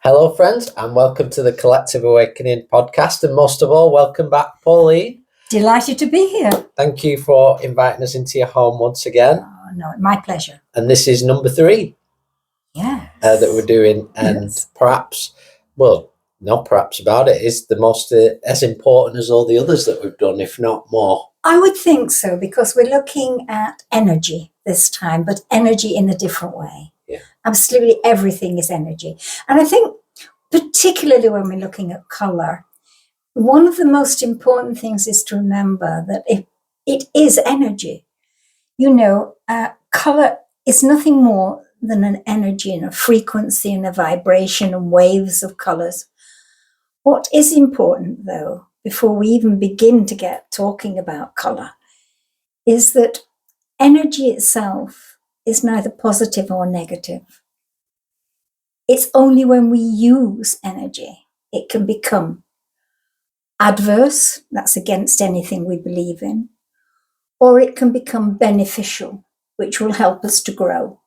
Hello, friends, and welcome to the Collective Awakening podcast. And most of all, welcome back, Pauline. Delighted to be here. Thank you for inviting us into your home once again. Oh, no, my pleasure. And this is number 3 that we're doing. And perhaps, well, not perhaps about it, is the most as important as all the others that we've done, if not more. I would think so, because we're looking at energy this time, but energy in a different way. Yeah. Absolutely everything is energy. And I think particularly when we're looking at colour, one of the most important things is to remember that it is energy. Colour is nothing more than an energy and a frequency and a vibration and waves of colours. What is important, though, before we even begin to get talking about colour, is that energy itself is neither positive or negative. It's only when we use energy it can become adverse, that's against anything we believe in, or it can become beneficial, which will help us to grow.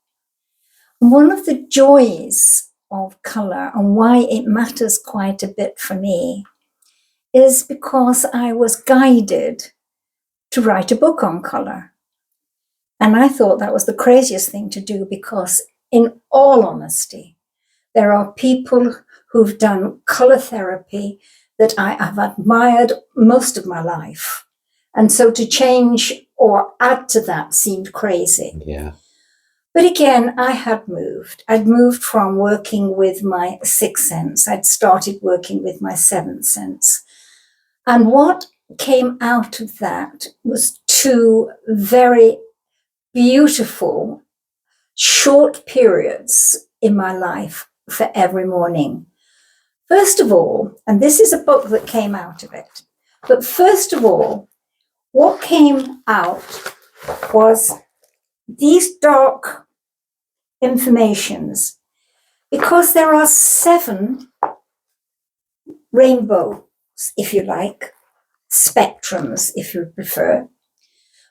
And one of the joys of colour and why it matters quite a bit for me is because I was guided to write a book on colour. And I thought that was the craziest thing to do because, in all honesty, there are people who've done colour therapy that I have admired most of my life. And so to change or add to that seemed crazy. Yeah. But again, I had moved. I'd moved from working with my sixth sense. I'd started working with my seventh sense. And what came out of that was 2 very beautiful short periods in my life for every morning. First of all, and this is a book that came out of it, but first of all, what came out was these dark informations, because there are 7 rainbows, if you like, spectrums, if you prefer,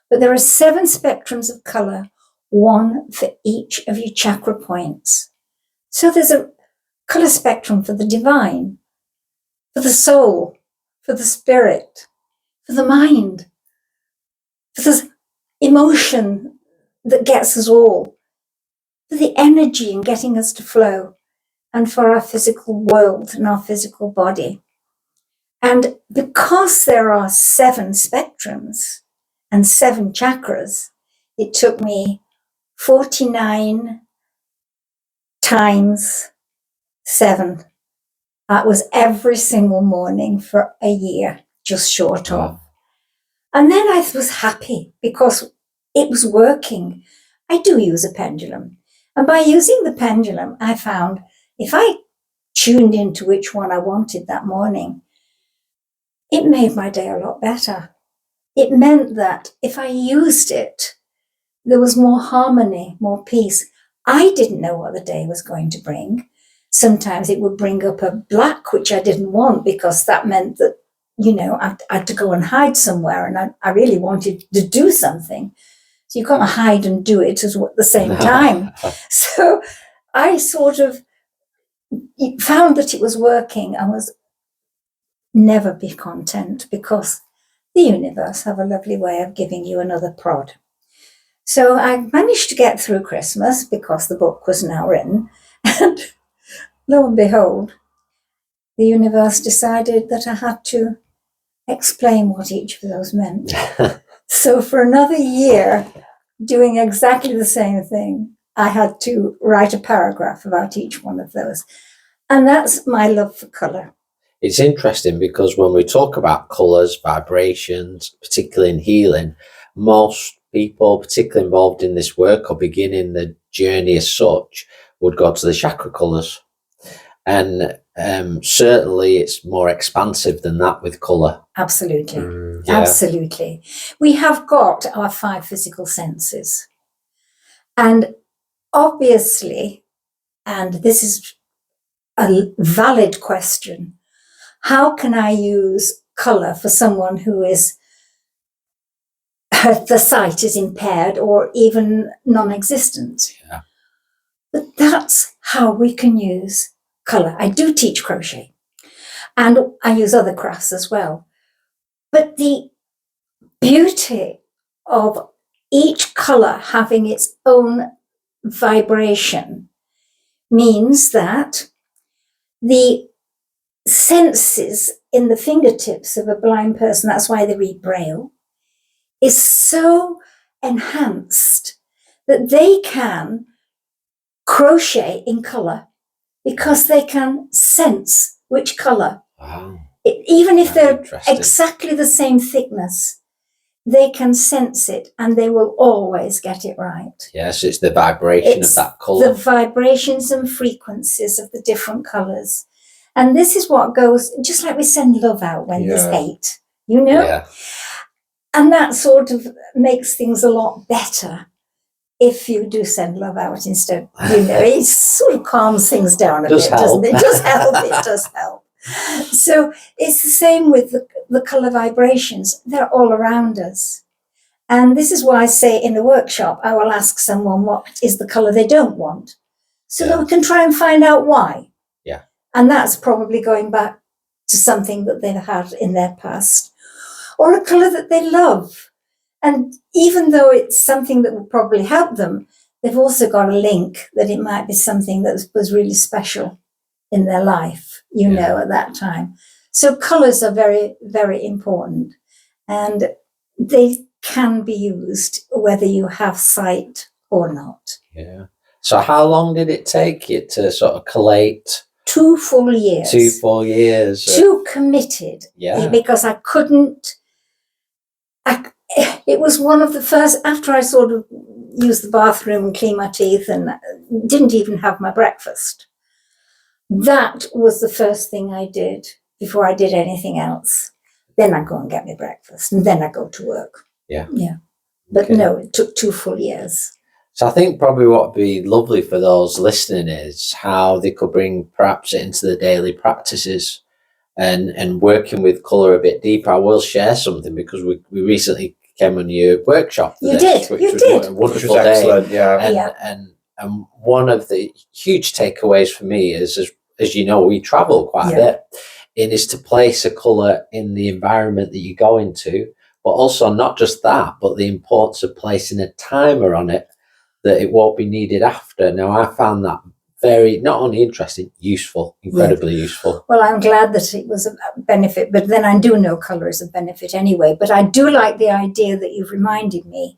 but there are 7 spectrums of colour, 1 for each of your chakra points. So there's a colour spectrum for the divine, for the soul, for the spirit, for the mind, for the emotion that gets us all, for the energy in getting us to flow, and for our physical world and our physical body. And because there are 7 spectrums and 7 chakras, it took me 49 times 7. That was every single morning for a year, just short of. And then I was happy because it was working. I do use a pendulum. And by using the pendulum, I found if I tuned into which one I wanted that morning, it made my day a lot better. It meant that if I used it, there was more harmony, more peace. I didn't know what the day was going to bring. Sometimes it would bring up a black, which I didn't want, because that meant that, I had to go and hide somewhere, and I really wanted to do something. So you can't hide and do it at the same time. So I sort of found that it was working. I was never be content, because the universe have a lovely way of giving you another prod. So I managed to get through Christmas because the book was now written. And lo and behold, the universe decided that I had to explain what each of those meant. So for another year, doing exactly the same thing, I had to write a paragraph about each one of those. And that's my love for colour. It's interesting because when we talk about colours, vibrations, particularly in healing, most people, particularly involved in this work or beginning the journey as such, would go to the chakra colours. And certainly it's more expansive than that with colour. Absolutely. Yeah. Absolutely. We have got our 5 physical senses. And obviously, and this is a valid question, how can I use colour for someone who is, the sight is impaired or even non-existent? Yeah. But that's how we can use colour. I do teach crochet, and I use other crafts as well. But the beauty of each colour having its own vibration means that the senses in the fingertips of a blind person, that's why they read Braille, is so enhanced that they can crochet in colour because they can sense which colour. Wow. Even if they're Interesting. exactly the same thickness, they can sense it and they will always get it right. Yes, it's the vibration It's of that colour. the vibrations and frequencies of the different colours. And this is what goes, just like we send love out when there's hate, you know? Yeah. And that sort of makes things a lot better if you do send love out instead. You know, it sort of calms things down a bit, doesn't it? It does help. It does help. So it's the same with the colour vibrations. They're all around us. And this is why I say in a workshop, I will ask someone what is the colour they don't want, so that we can try and find out why. Yeah. And that's probably going back to something that they've had in their past, or a colour that they love. And even though it's something that will probably help them, they've also got a link that it might be something that was really special in their life, you know, at that time. So colours are very, very important. And they can be used whether you have sight or not. Yeah. So how long did it take you to sort of collate? 2 full years. 2 full years. Too committed. Yeah. Because I couldn't. It was one of the first, after I sort of used the bathroom and cleaned my teeth and didn't even have my breakfast. That was the first thing I did before I did anything else. Then I go and get my breakfast and then I go to work. Yeah. Yeah. But no, it took 2 full years. So I think probably what would be lovely for those listening is how they could bring perhaps it into the daily practices and working with colour a bit deeper. I will share something because we recently came on your workshop. You did. Which was a wonderful day. Excellent, yeah. And one of the huge takeaways for me is, as you know, we travel quite a bit, and is to place a colour in the environment that you go into, but also not just that, but the importance of placing a timer on it that it won't be needed after. Now, I found that very, not only interesting, useful, incredibly useful. Well, I'm glad that it was a benefit, but then I do know colour is a benefit anyway. But I do like the idea that you've reminded me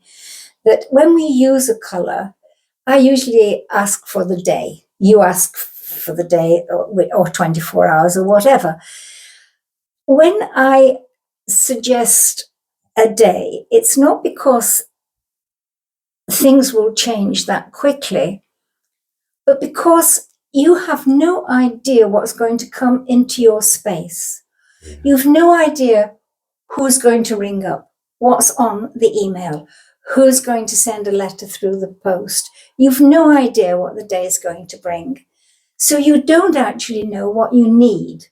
that when we use a colour, I usually ask for the day. You ask for the day or 24 hours or whatever. When I suggest a day, it's not because things will change that quickly, but because you have no idea what's going to come into your space. Yeah. You've no idea who's going to ring up, what's on the email, who's going to send a letter through the post. You've no idea what the day is going to bring. So you don't actually know what you need.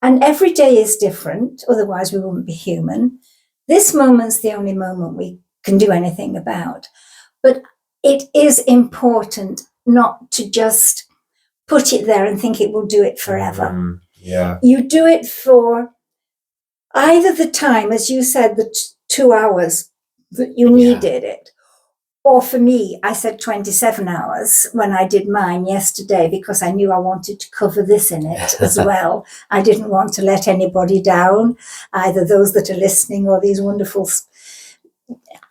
And every day is different, otherwise we wouldn't be human. This moment's the only moment we can do anything about. But it is important not to just put it there and think it will do it forever. Yeah. You do it for either the time, as you said, the 2 hours that you needed it, or for me, I said 27 hours when I did mine yesterday because I knew I wanted to cover this in it as well. I didn't want to let anybody down, either those that are listening or these wonderful,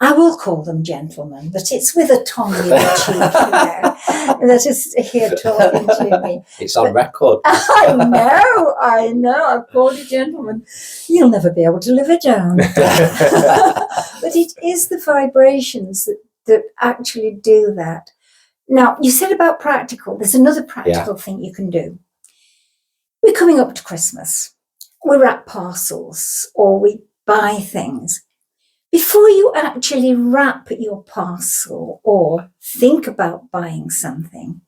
I will call them gentlemen, but it's with a tongue in the cheek, that is here talking to me. It's on record. I know, I've called you gentlemen. You'll never be able to live it down. But it is the vibrations that actually do that. Now, you said about practical. There's another practical thing you can do. We're coming up to Christmas. We wrap parcels or we buy things. Before you actually wrap your parcel or think about buying something,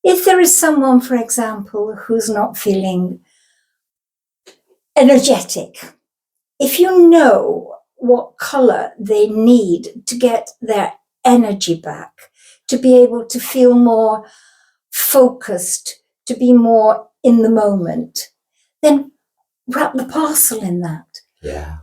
if there is someone, for example, who's not feeling energetic, if you know what colour they need to get their energy back, to be able to feel more focused, to be more in the moment, then wrap the parcel in that. Yeah.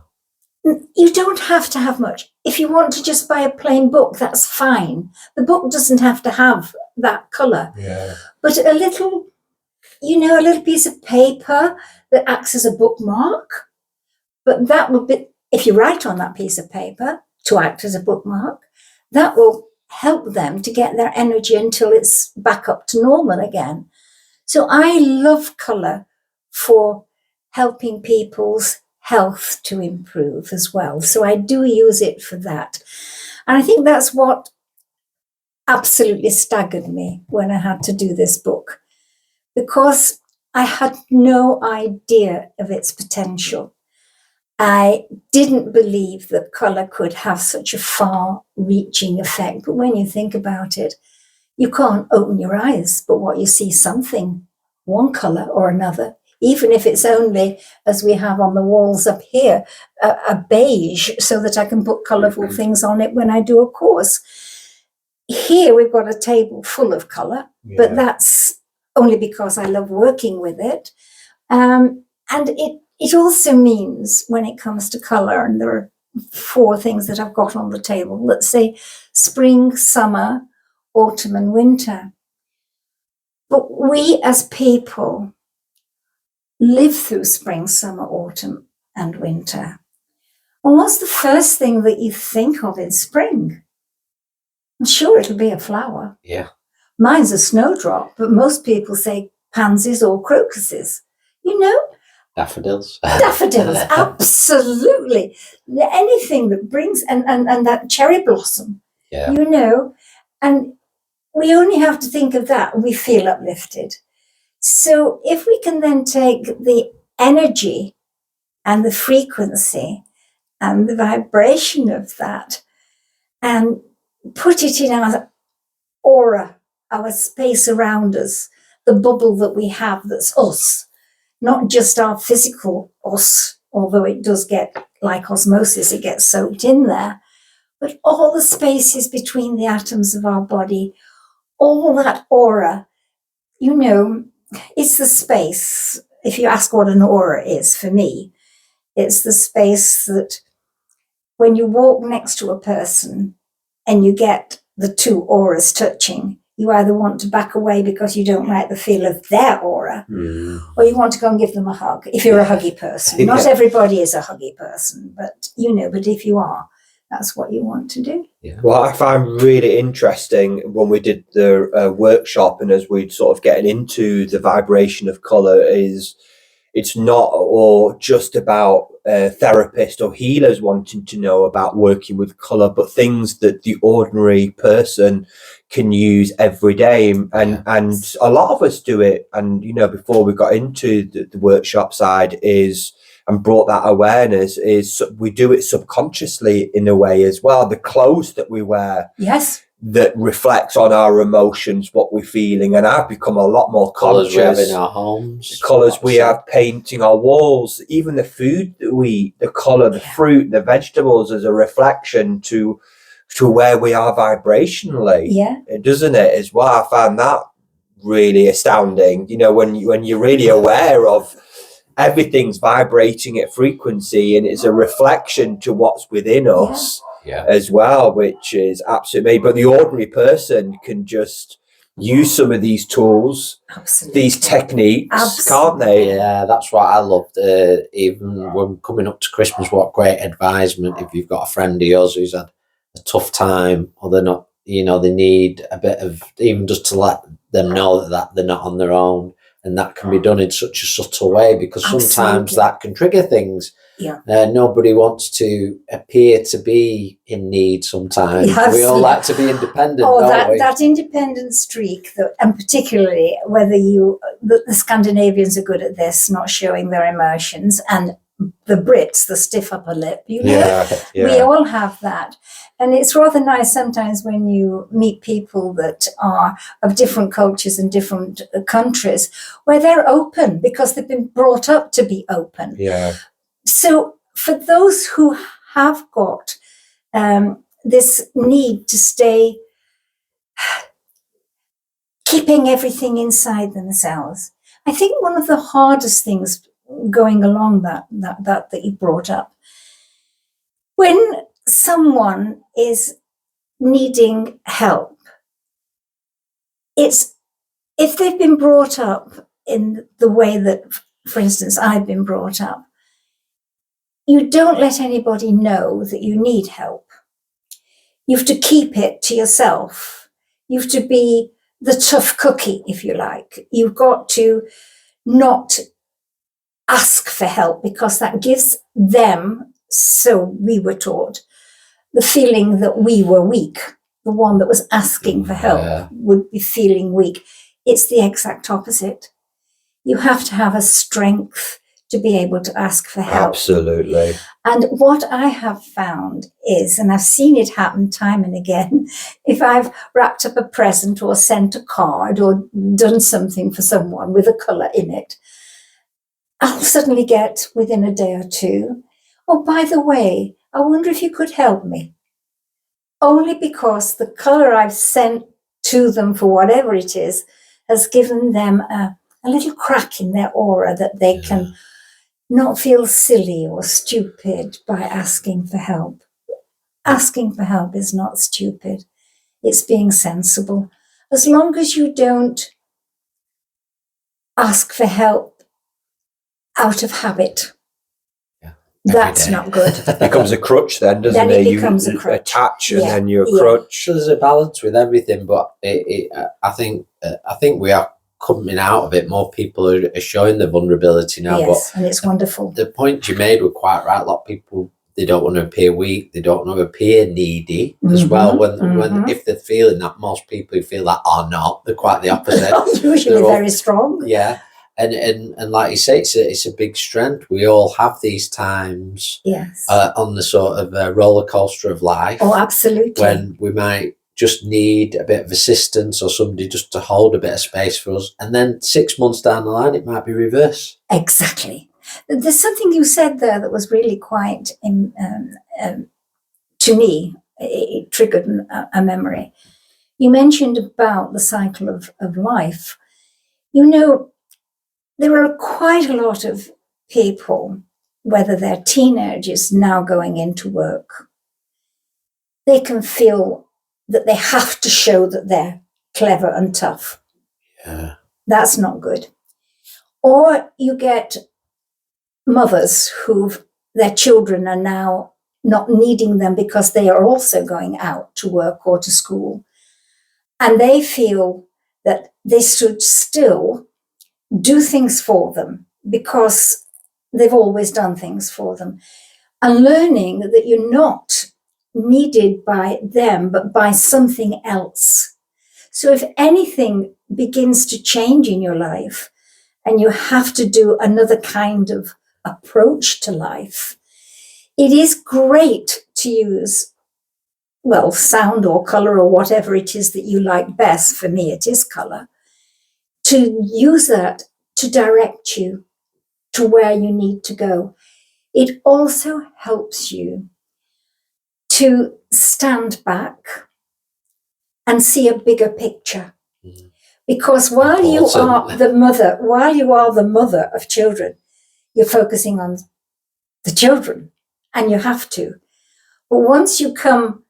You don't have to have much. If you want to just buy a plain book, that's fine. The book doesn't have to have that colour. Yeah. But a little, a little piece of paper that acts as a bookmark. But that will be, if you write on that piece of paper to act as a bookmark, that will help them to get their energy until it's back up to normal again. So I love colour for helping people's health to improve as well. So I do use it for that. And I think that's what absolutely staggered me when I had to do this book, because I had no idea of its potential. I didn't believe that colour could have such a far-reaching effect. But when you think about it, you can't open your eyes, but what you see something, one colour or another, even if it's only, as we have on the walls up here, a beige, so that I can put colourful things on it when I do a course. Here we've got a table full of colour, but that's only because I love working with it. And it also means, when it comes to colour, and there are 4 things that I've got on the table, let's say spring, summer, autumn and winter. But we as people live through spring, summer, autumn and winter. And what's the first thing that you think of in spring? I'm sure it'll be a flower. Yeah. Mine's a snowdrop, but most people say pansies or crocuses. Daffodils. Daffodils, absolutely. Anything that brings, and that cherry blossom, Yeah. and we only have to think of that and we feel uplifted. So if we can then take the energy and the frequency and the vibration of that and put it in our aura, our space around us, the bubble that we have that's us, not just our physical us, although it does get, like osmosis, it gets soaked in there, but all the spaces between the atoms of our body, all that aura, it's the space. If you ask what an aura is, for me, it's the space that when you walk next to a person and you get the 2 auras touching, you either want to back away because you don't like the feel of their aura, or you want to go and give them a hug, if you're a huggy person. Not everybody is a huggy person, but if you are, that's what you want to do. Yeah. What I find really interesting when we did the workshop, and as we'd sort of getting into the vibration of colour, is it's not or just about therapists or healers wanting to know about working with colour, but things that the ordinary person can use every day. And a lot of us do it. And, before we got into the workshop side and brought that awareness, is we do it subconsciously in a way as well. The clothes that we wear. Yes. That reflects on our emotions, what we're feeling. And I've become a lot more conscious. Colours we have in our homes. The colours we have painting our walls, even the food that we eat, the colour, the fruit, the vegetables, as a reflection to where we are vibrationally. Yeah. Doesn't it, as well? I find that really astounding. When you're really aware of everything's vibrating at frequency, and it's a reflection to what's within us. Yeah. As well, which is absolutely. But the ordinary person can just use some of these tools, these techniques, can't they? Yeah, that's what I loved. Even when coming up to Christmas, what great advisement if you've got a friend of yours who's had a tough time, or they're not, they need a bit of, even just to let them know that they're not on their own. And that can be done in such a subtle way, because sometimes that can trigger things. Yeah. Nobody wants to appear to be in need sometimes. Yes. We all like to be independent, don't we? That independent streak, and particularly whether the Scandinavians are good at this, not showing their emotions, and the Brits, the stiff upper lip, we all have that. And it's rather nice sometimes when you meet people that are of different cultures and different countries, where they're open because they've been brought up to be open. Yeah. So for those who have got keeping everything inside themselves. I think one of the hardest things going along that you brought up, when someone is needing help, it's if they've been brought up in the way that, for instance, I've been brought up, you don't let anybody know that you need help. You have to keep it to yourself. You have to be the tough cookie, if you like. You've got to not ask for help, because that gives them, so we were taught, the feeling that we were weak. The one that was asking for help would be feeling weak. It's the exact opposite. You have to have a strength to be able to ask for help. Absolutely. And what I have found is, and I've seen it happen time and again, if I've wrapped up a present or sent a card or done something for someone with a colour in it, I'll suddenly get, within a day or two, oh, by the way, I wonder if you could help me. Only because the colour I've sent to them for whatever it is has given them a little crack in their aura that they can not feel silly or stupid by asking for help. Asking for help is not stupid. It's being sensible. As long as you don't ask for help out of habit, that's not good. It becomes a crutch then, doesn't Then it? it becomes a crutch. Attach and Yeah, then you're a yeah. crutch. So there's a balance with everything, but I think we are coming out of it. More people are showing the vulnerability now. Yes, but and it's wonderful. the point you made were quite right. A lot of people, they don't want to appear weak. They don't want to appear needy as well. When if they're feeling that, most people who feel that are not. They're quite the opposite. Usually very strong. Yeah. And like you say, it's a big strength. We all have these times Yes. on the sort of roller coaster of life. Oh, absolutely. When we might just need a bit of assistance or somebody just to hold a bit of space for us. And then 6 months down the line, it might be reverse. Exactly. There's something you said there that was really quite, to me, it triggered a memory. You mentioned about the cycle of life. You know, there are quite a lot of people, whether they're teenagers now going into work, they can feel that they have to show that they're clever and tough. Yeah. That's not good. Or you get mothers their children are now not needing them because they are also going out to work or to school. And they feel that they should still do things for them because they've always done things for them. And learning that you're not needed by them, but by something else. So if anything begins to change in your life and you have to do another kind of approach to life, it is great to use, well, sound or color or whatever it is that you like best. For me, it is color. To use that to direct you to where you need to go. It also helps you to stand back and see a bigger picture. Because while you are the mother of children, you're focusing on the children, and you have to. But once you come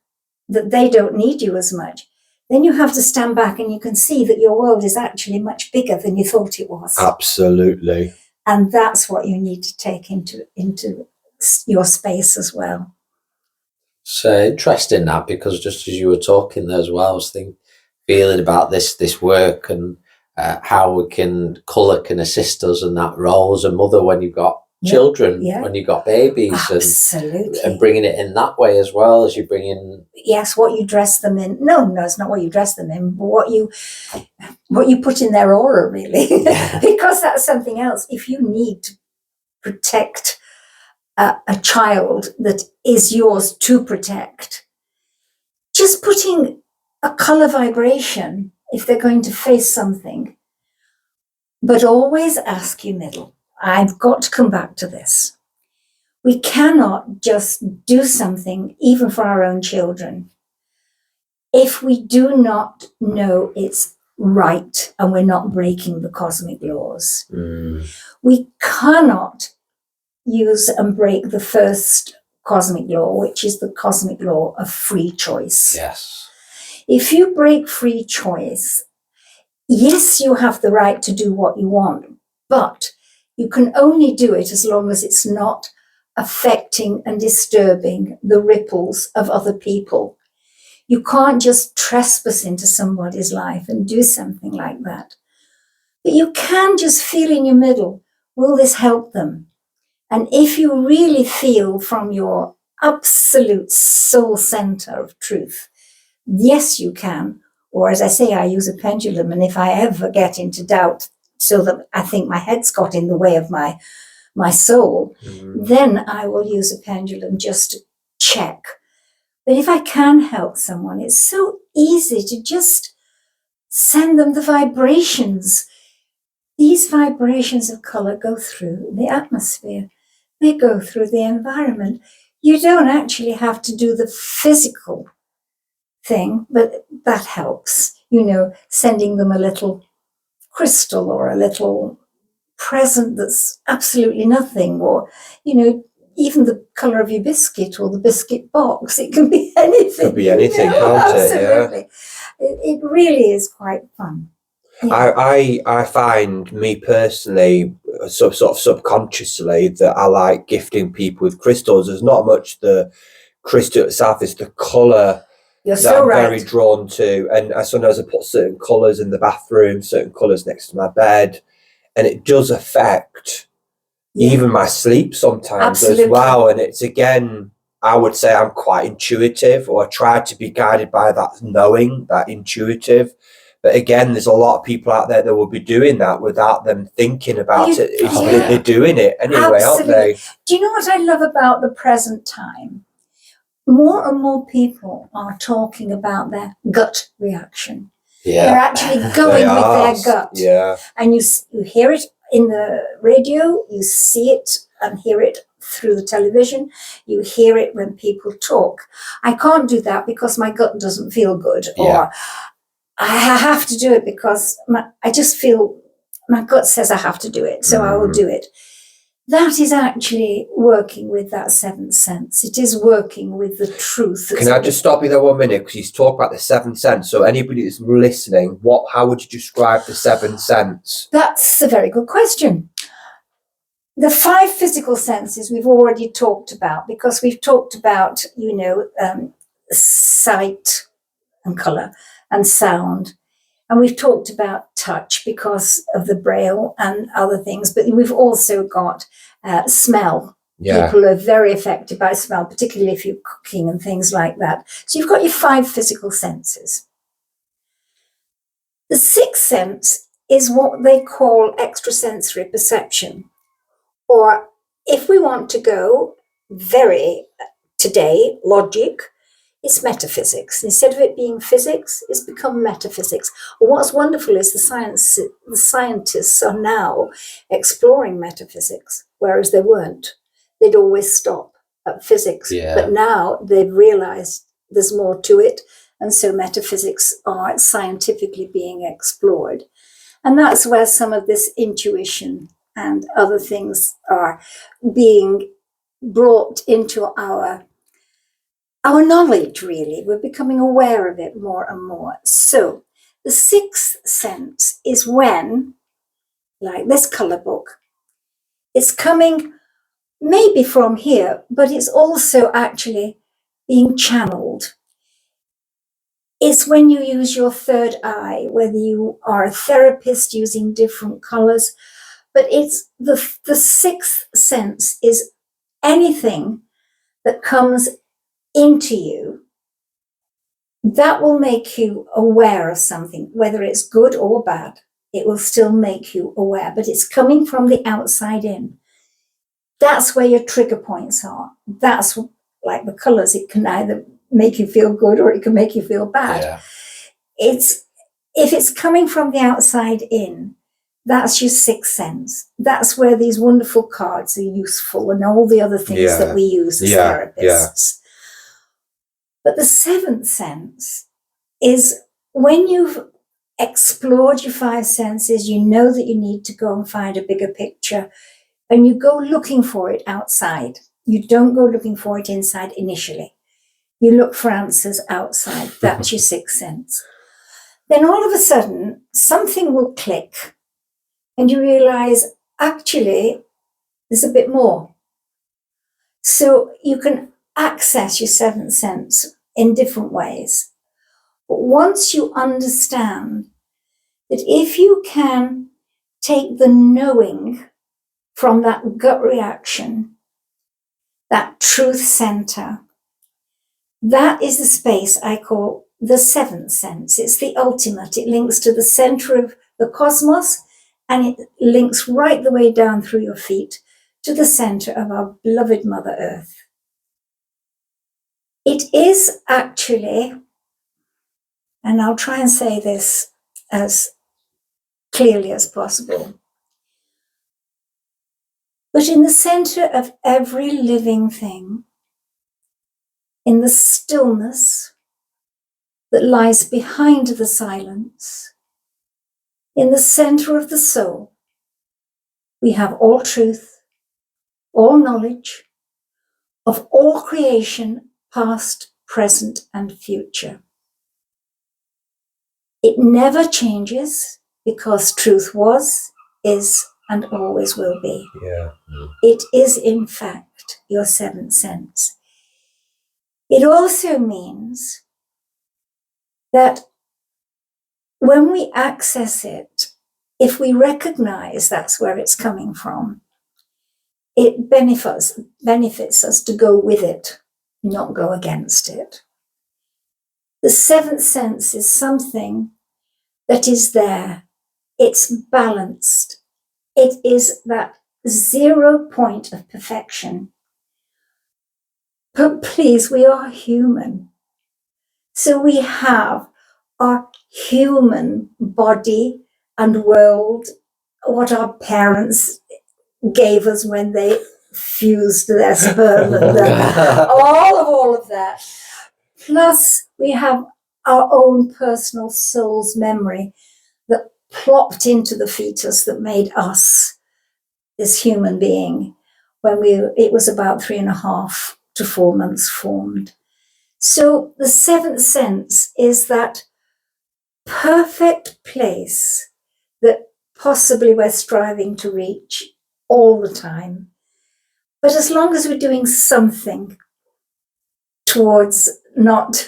that they don't need you as much, then you have to stand back and you can see that your world is actually much bigger than you thought it was. Absolutely. And that's what you need to take into your space as well. It's interesting that, because just as you were talking there as well, I was feeling about this work and how colour can assist us in that role as a mother when you've got children, when you've got babies. Absolutely. And bringing it in that way as well, as you bring in. Yes, what you dress them in. No, it's not what you dress them in, but what you put in their aura, really. Because that's something else. If you need to protect a child that is yours to protect, just putting a colour vibration, if they're going to face something, but always ask your middle. I've got to come back to this. We cannot just do something, even for our own children, if we do not know its right and we're not breaking the cosmic laws. Mm. We cannot use and break the first cosmic law, which is the cosmic law of free choice. Yes. If you break free choice, yes, you have the right to do what you want, but you can only do it as long as it's not affecting and disturbing the ripples of other people. You can't just trespass into somebody's life and do something like that. But you can just feel in your middle, will this help them? And if you really feel from your absolute soul center of truth, yes, you can. Or as I say, I use a pendulum. And if I ever get into doubt, so that I think my head's got in the way of my soul, then I will use a pendulum just to check. But if I can help someone, it's so easy to just send them the vibrations. These vibrations of color go through the atmosphere. They go through the environment. You don't actually have to do the physical thing, but that helps. Sending them a little crystal or a little present that's absolutely nothing, or, even the colour of your biscuit or the biscuit box. It can be anything. Could be anything, can't it? Absolutely. It really is quite fun. Yeah. I find, me personally, sort of subconsciously, that I like gifting people with crystals. There's not much the crystal itself, it's the colour You're that so I'm right. very drawn to. And sometimes I put certain colours in the bathroom, certain colours next to my bed, and it does affect even my sleep sometimes Absolutely. as well. And it's, again, I would say I'm quite intuitive, or I try to be guided by that knowing, that intuitive. But again, there's a lot of people out there that will be doing that without them thinking about it. They're doing it anyway, aren't they? Do you know what I love about the present time? More and more people are talking about their gut reaction. Yeah. They're actually going with their gut. Yeah. And you hear it in the radio, you see it and hear it through the television, you hear it when people talk. I can't do that because my gut doesn't feel good, or I have to do it because I just feel my gut says I have to do it, so I will do it. That is actually working with that seventh sense. It is working with the truth. Can I just stop you there 1 minute? Because you talk about the seventh sense. So anybody that's listening, how would you describe the seventh sense? That's a very good question. The 5 physical senses we've already talked about, because we've talked about, sight and colour and sound. And we've talked about touch because of the braille and other things, but we've also got smell. Yeah. People are very affected by smell, particularly if you're cooking and things like that. So you've got your 5 physical senses. The 6th sense is what they call extrasensory perception. Or if we want to go very today, logic, it's metaphysics. Instead of it being physics, it's become metaphysics. And what's wonderful is the scientists are now exploring metaphysics, whereas they weren't. They'd always stop at physics. Yeah. But now they've realized there's more to it. And so metaphysics are scientifically being explored. And that's where some of this intuition and other things are being brought into our knowledge, really. We're becoming aware of it more and more. So the 6th sense is when, like this colour book, it's coming maybe from here, but it's also actually being channeled. It's when you use your third eye, whether you are a therapist using different colours, but it's the 6th sense is anything that comes into you that will make you aware of something, whether it's good or bad. It will still make you aware, but it's coming from the outside in. That's where your trigger points are. That's like the colours. It can either make you feel good or it can make you feel bad. Yeah. If it's coming from the outside in, that's your 6th sense. That's where these wonderful cards are useful and all the other things that we use as therapists. But the 7th sense is when you've explored your five senses, you know that you need to go and find a bigger picture, and you go looking for it outside. You don't go looking for it inside initially. You look for answers outside. That's your sixth sense. Then all of a sudden, something will click, and you realize, actually, there's a bit more. So you can access your seventh sense in different ways. But once you understand that if you can take the knowing from that gut reaction, that truth center, that is the space I call the seventh sense. It's the ultimate. It links to the center of the cosmos, and it links right the way down through your feet to the center of our beloved Mother Earth. It is actually, and I'll try and say this as clearly as possible, but in the center of every living thing, in the stillness that lies behind the silence, in the center of the soul, we have all truth, all knowledge of all creation, past, present, and future. It never changes because truth was, is, and always will be. Yeah. It is, in fact, your seventh sense. It also means that when we access it, if we recognize that's where it's coming from, it benefits us to go with it, not go against it. The seventh sense is something that is there. It's balanced. It is that 0 point of perfection. But please, we are human. So we have our human body and world, what our parents gave us when they fused their sperm and all of that. Plus, we have our own personal soul's memory that plopped into the fetus that made us this human being when it was about 3.5 to 4 months formed. So the seventh sense is that perfect place that possibly we're striving to reach all the time. But as long as we're doing something towards not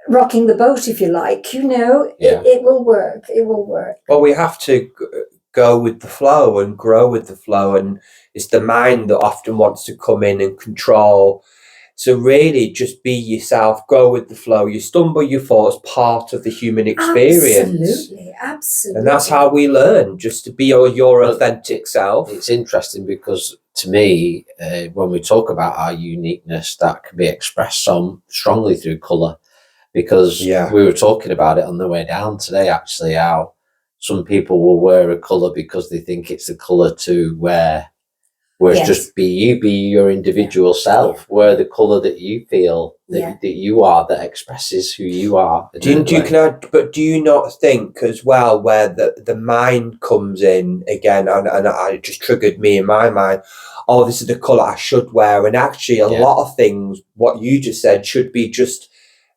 rocking the boat, if you like, it will work. It will work. Well, we have to go with the flow and grow with the flow, and it's the mind that often wants to come in and control. So really just be yourself, go with the flow. You stumble, you fall as part of the human experience. Absolutely. And that's how we learn, just to be your authentic self. It's interesting because to me, when we talk about our uniqueness, that can be expressed so strongly through colour. Because we were talking about it on the way down today, actually, how some people will wear a colour because they think it's the colour to wear. Whereas just be your individual self. Wear the colour that you feel that you are, that expresses who you are. Do you not think as well, where the mind comes in again, and it just triggered me in my mind, oh, this is the colour I should wear. And actually a lot of things, what you just said, should be just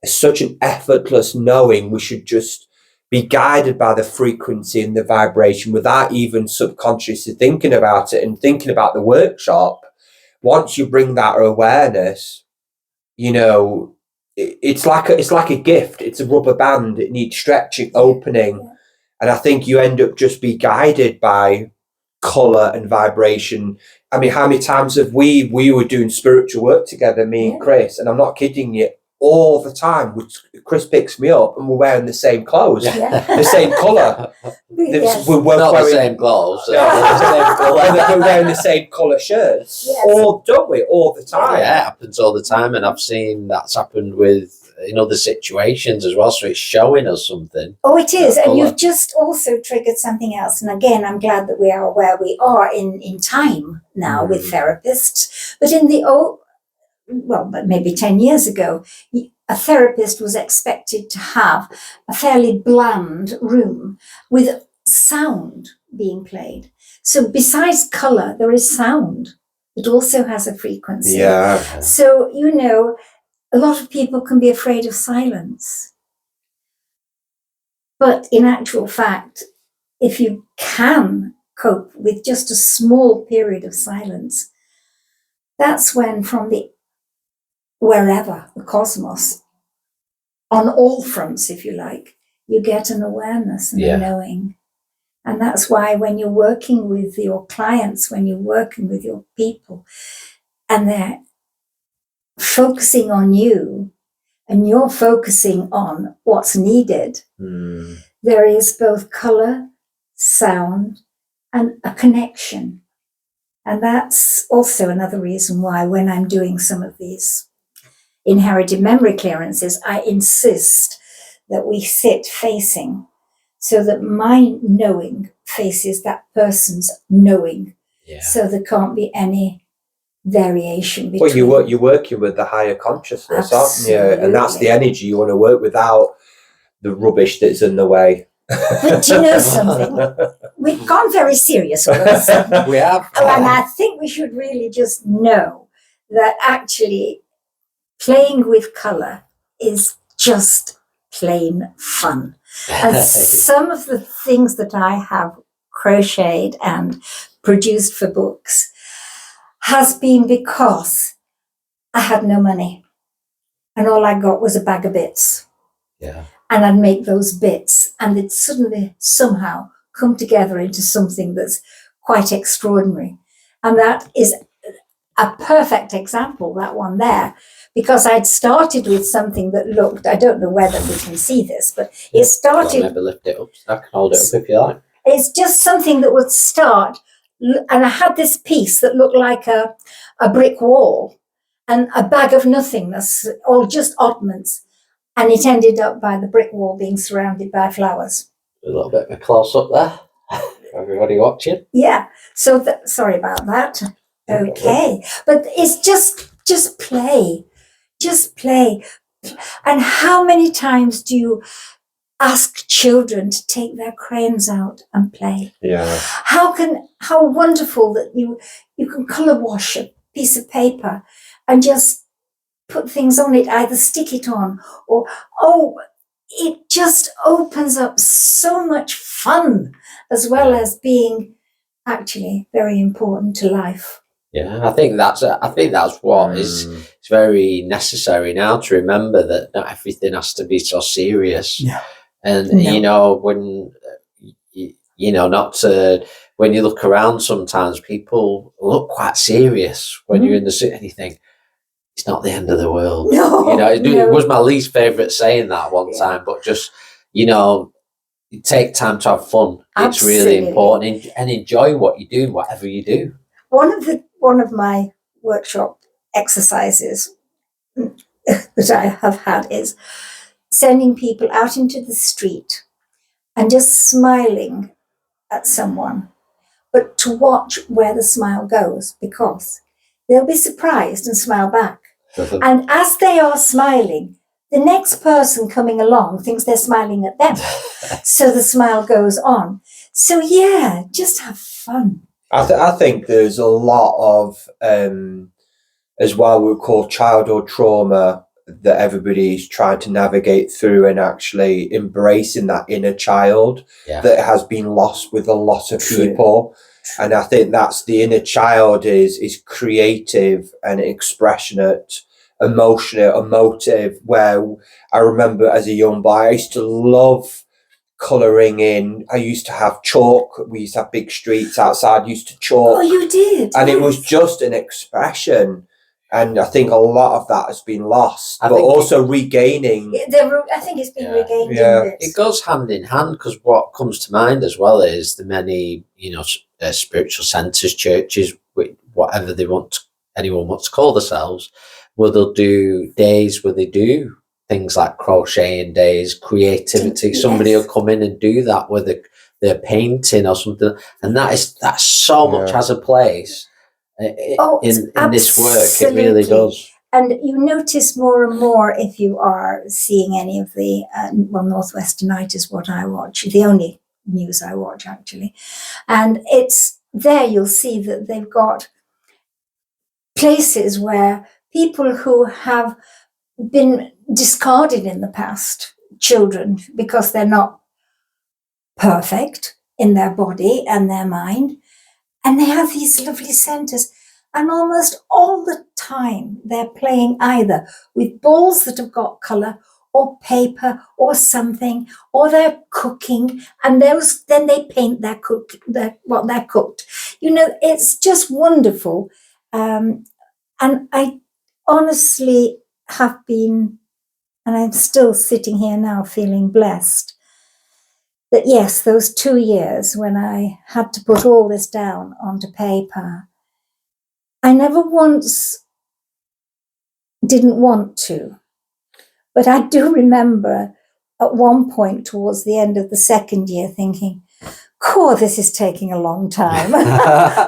such an effortless knowing. We should just be guided by the frequency and the vibration without even subconsciously thinking about it and thinking about the workshop. Once you bring that awareness, it's like a gift. It's a rubber band. It needs stretching, opening. And I think you end up just be guided by color and vibration. I mean, how many times have we were doing spiritual work together, me and Chris, and I'm not kidding you, all the time. Chris picks me up and we're wearing the same clothes, the same colour. We're not wearing the same clothes. We're wearing the same colour shirts. All, don't we? All the time. Yeah, it happens all the time, and I've seen that's happened in other situations as well. So it's showing us something. Oh, it is, and you've just also triggered something else. And again, I'm glad that we are where we are in time now with therapists. But in the but maybe 10 years ago, a therapist was expected to have a fairly bland room with sound being played. So besides colour, there is sound. It also has a frequency. Yeah. So, you know, a lot of people can be afraid of silence. But in actual fact, if you can cope with just a small period of silence, that's when from the wherever, the cosmos, on all fronts, if you like, you get an awareness and a knowing. And that's why when you're working with your clients, when you're working with your people, and they're focusing on you, and you're focusing on what's needed, there is both colour, sound, and a connection. And that's also another reason why when I'm doing some of these inherited memory clearances, I insist that we sit facing so that my knowing faces that person's knowing. So there can't be any variation between. Well, you're working with the higher consciousness, aren't you? And that's the energy you want to work without the rubbish that's in the way. But do you know something? We've gone very serious all of a sudden. We have. And I think we should really just know that actually playing with colour is just plain fun. And some of the things that I have crocheted and produced for books has been because I had no money and all I got was a bag of bits. Yeah. And I'd make those bits and they'd suddenly somehow come together into something that's quite extraordinary. And that is a perfect example, that one there, because I'd started with something that looked, I don't know whether we can see this, but it started. Well, maybe lift it up. I can hold it up if you like. It's just something that would start, and I had this piece that looked like a brick wall and a bag of nothingness, all just oddments. And it ended up by the brick wall being surrounded by flowers. A little bit of a close up there. Everybody watching? Yeah. So sorry about that. Okay. But it's just play. Just play. And how many times do you ask children to take their crayons out and play? Yeah. How wonderful that you can colour wash a piece of paper and just put things on it, either stick it on or, it just opens up so much fun as well as being actually very important to life. Yeah, I think that's what is it's very necessary now to remember that not everything has to be so serious. Yeah. And you know, when not to, when you look around, sometimes people look quite serious when you're in the city and you think, it's not the end of the world. No, it was my least favourite saying that one time, but just, take time to have fun. It's really important, and enjoy what you do, whatever you do. One of my workshop exercises that I have had is sending people out into the street and just smiling at someone, but to watch where the smile goes, because they'll be surprised and smile back. And as they are smiling, the next person coming along thinks they're smiling at them. So the smile goes on. So yeah, just have fun. I think there's a lot of, as well, we call childhood trauma that everybody's trying to navigate through, and actually embracing that inner child that has been lost with a lot of people. And I think that's the inner child is creative and expressionate, emotive, where I remember as a young boy, I used to love colouring in. I used to have chalk. We used to have big streets outside, used to chalk. Oh, you did? And it was just an expression. And I think a lot of that has been lost, but also regaining. I think it's been regained. Yeah. It goes hand in hand, because what comes to mind as well is the many, spiritual centres, churches, whatever anyone wants to call themselves, where they'll do days where they do things like crocheting days, creativity. Yes. Somebody will come in and do that, whether they're painting or something, and that so much has a place in this work. It really does. And you notice more and more if you are seeing any of the, Northwestern Night is what I watch, the only news I watch actually. And it's there you'll see that they've got places where people who have been discarded in the past, children, because they're not perfect in their body and their mind, and they have these lovely centres. And almost all the time they're playing either with balls that have got colour or paper or something, or they're cooking, and then they paint what they're cooked. It's just wonderful. And I honestly have been, and I'm still sitting here now feeling blessed, that yes, those 2 years when I had to put all this down onto paper, I never once didn't want to. But I do remember at one point towards the end of the second year thinking, "Cool, this is taking a long time,"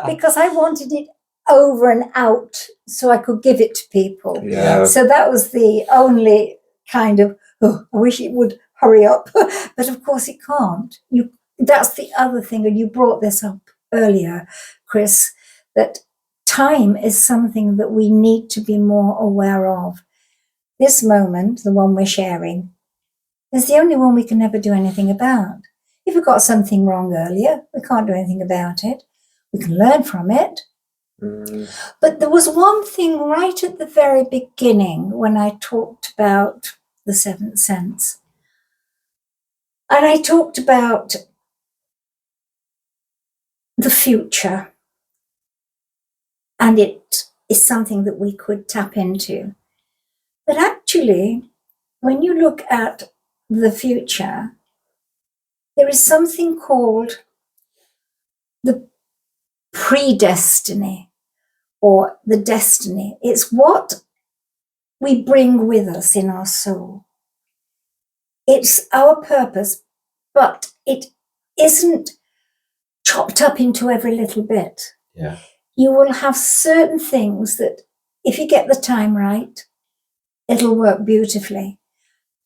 because I wanted it over and out so I could give it to people. Yeah. So that was the only kind of, I wish it would hurry up. But of course it can't. That's the other thing, and you brought this up earlier, Chris, that time is something that we need to be more aware of. This moment, the one we're sharing, is the only one we can ever do anything about. If we got something wrong earlier, we can't do anything about it. We can learn from it. But there was one thing right at the very beginning when I talked about the seventh sense. And I talked about the future. And it is something that we could tap into. But actually, when you look at the future, there is something called the predestiny or the destiny. It's what we bring with us in our soul. It's our purpose, but it isn't chopped up into every little bit. Yeah. You will have certain things that, if you get the time right, it'll work beautifully.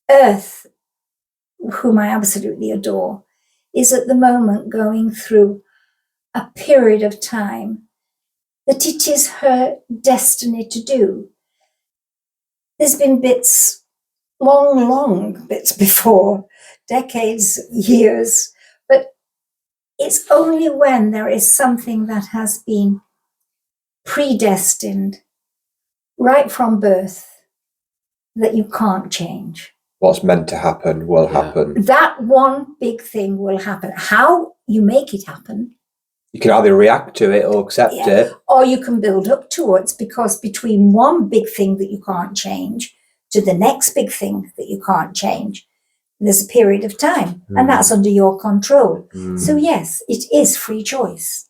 Earth, whom I absolutely adore, is at the moment going through a period of time that it is her destiny to do. There's been bits, long bits before, decades, years, but it's only when there is something that has been predestined right from birth that you can't change. What's meant to happen will happen. That one big thing will happen. How you make it happen, You can either react to it or accept it. or you can build up towards, because between one big thing that you can't change to the next big thing that you can't change, there's a period of time, and that's under your control. So yes, it is free choice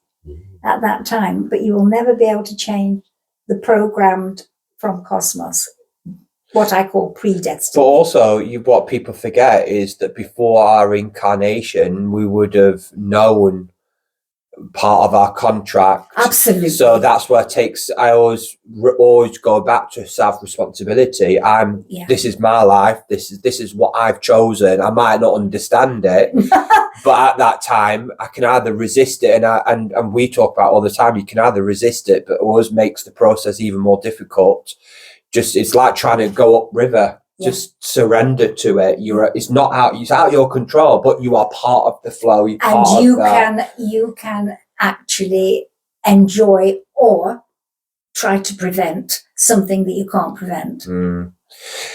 at that time, but you will never be able to change the programmed from cosmos, what I call predestined. But also, what people forget is that before our incarnation, we would have known part of our contract. Absolutely. So that's where I always go back to self-responsibility. This is my life. This is what I've chosen. I might not understand it, but at that time I can either resist it, and we talk about all the time, you can either resist it, but it always makes the process even more difficult. It's like trying to go upriver. Just surrender to it. It's out your control, but you are part of the flow. You can actually enjoy or try to prevent something that you can't prevent.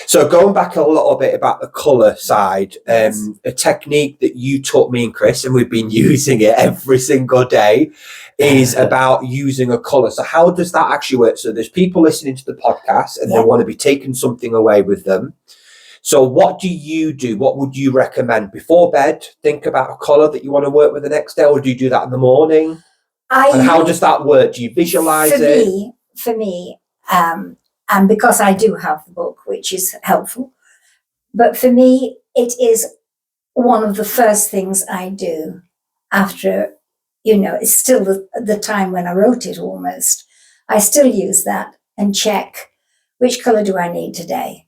So going back a little bit about the colour side, a technique that you taught me and Chris, and we've been using it every single day, is about using a colour. So how does that actually work? So there's people listening to the podcast and they want to be taking something away with them. So what do you do? What would you recommend? Before bed, think about a colour that you want to work with the next day, or do you do that in the morning? And how does that work? Do you visualise it? For me, and because I do have the book, which is helpful, but for me, it is one of the first things I do after, it's still the time when I wrote it almost. I still use that and check which colour do I need today?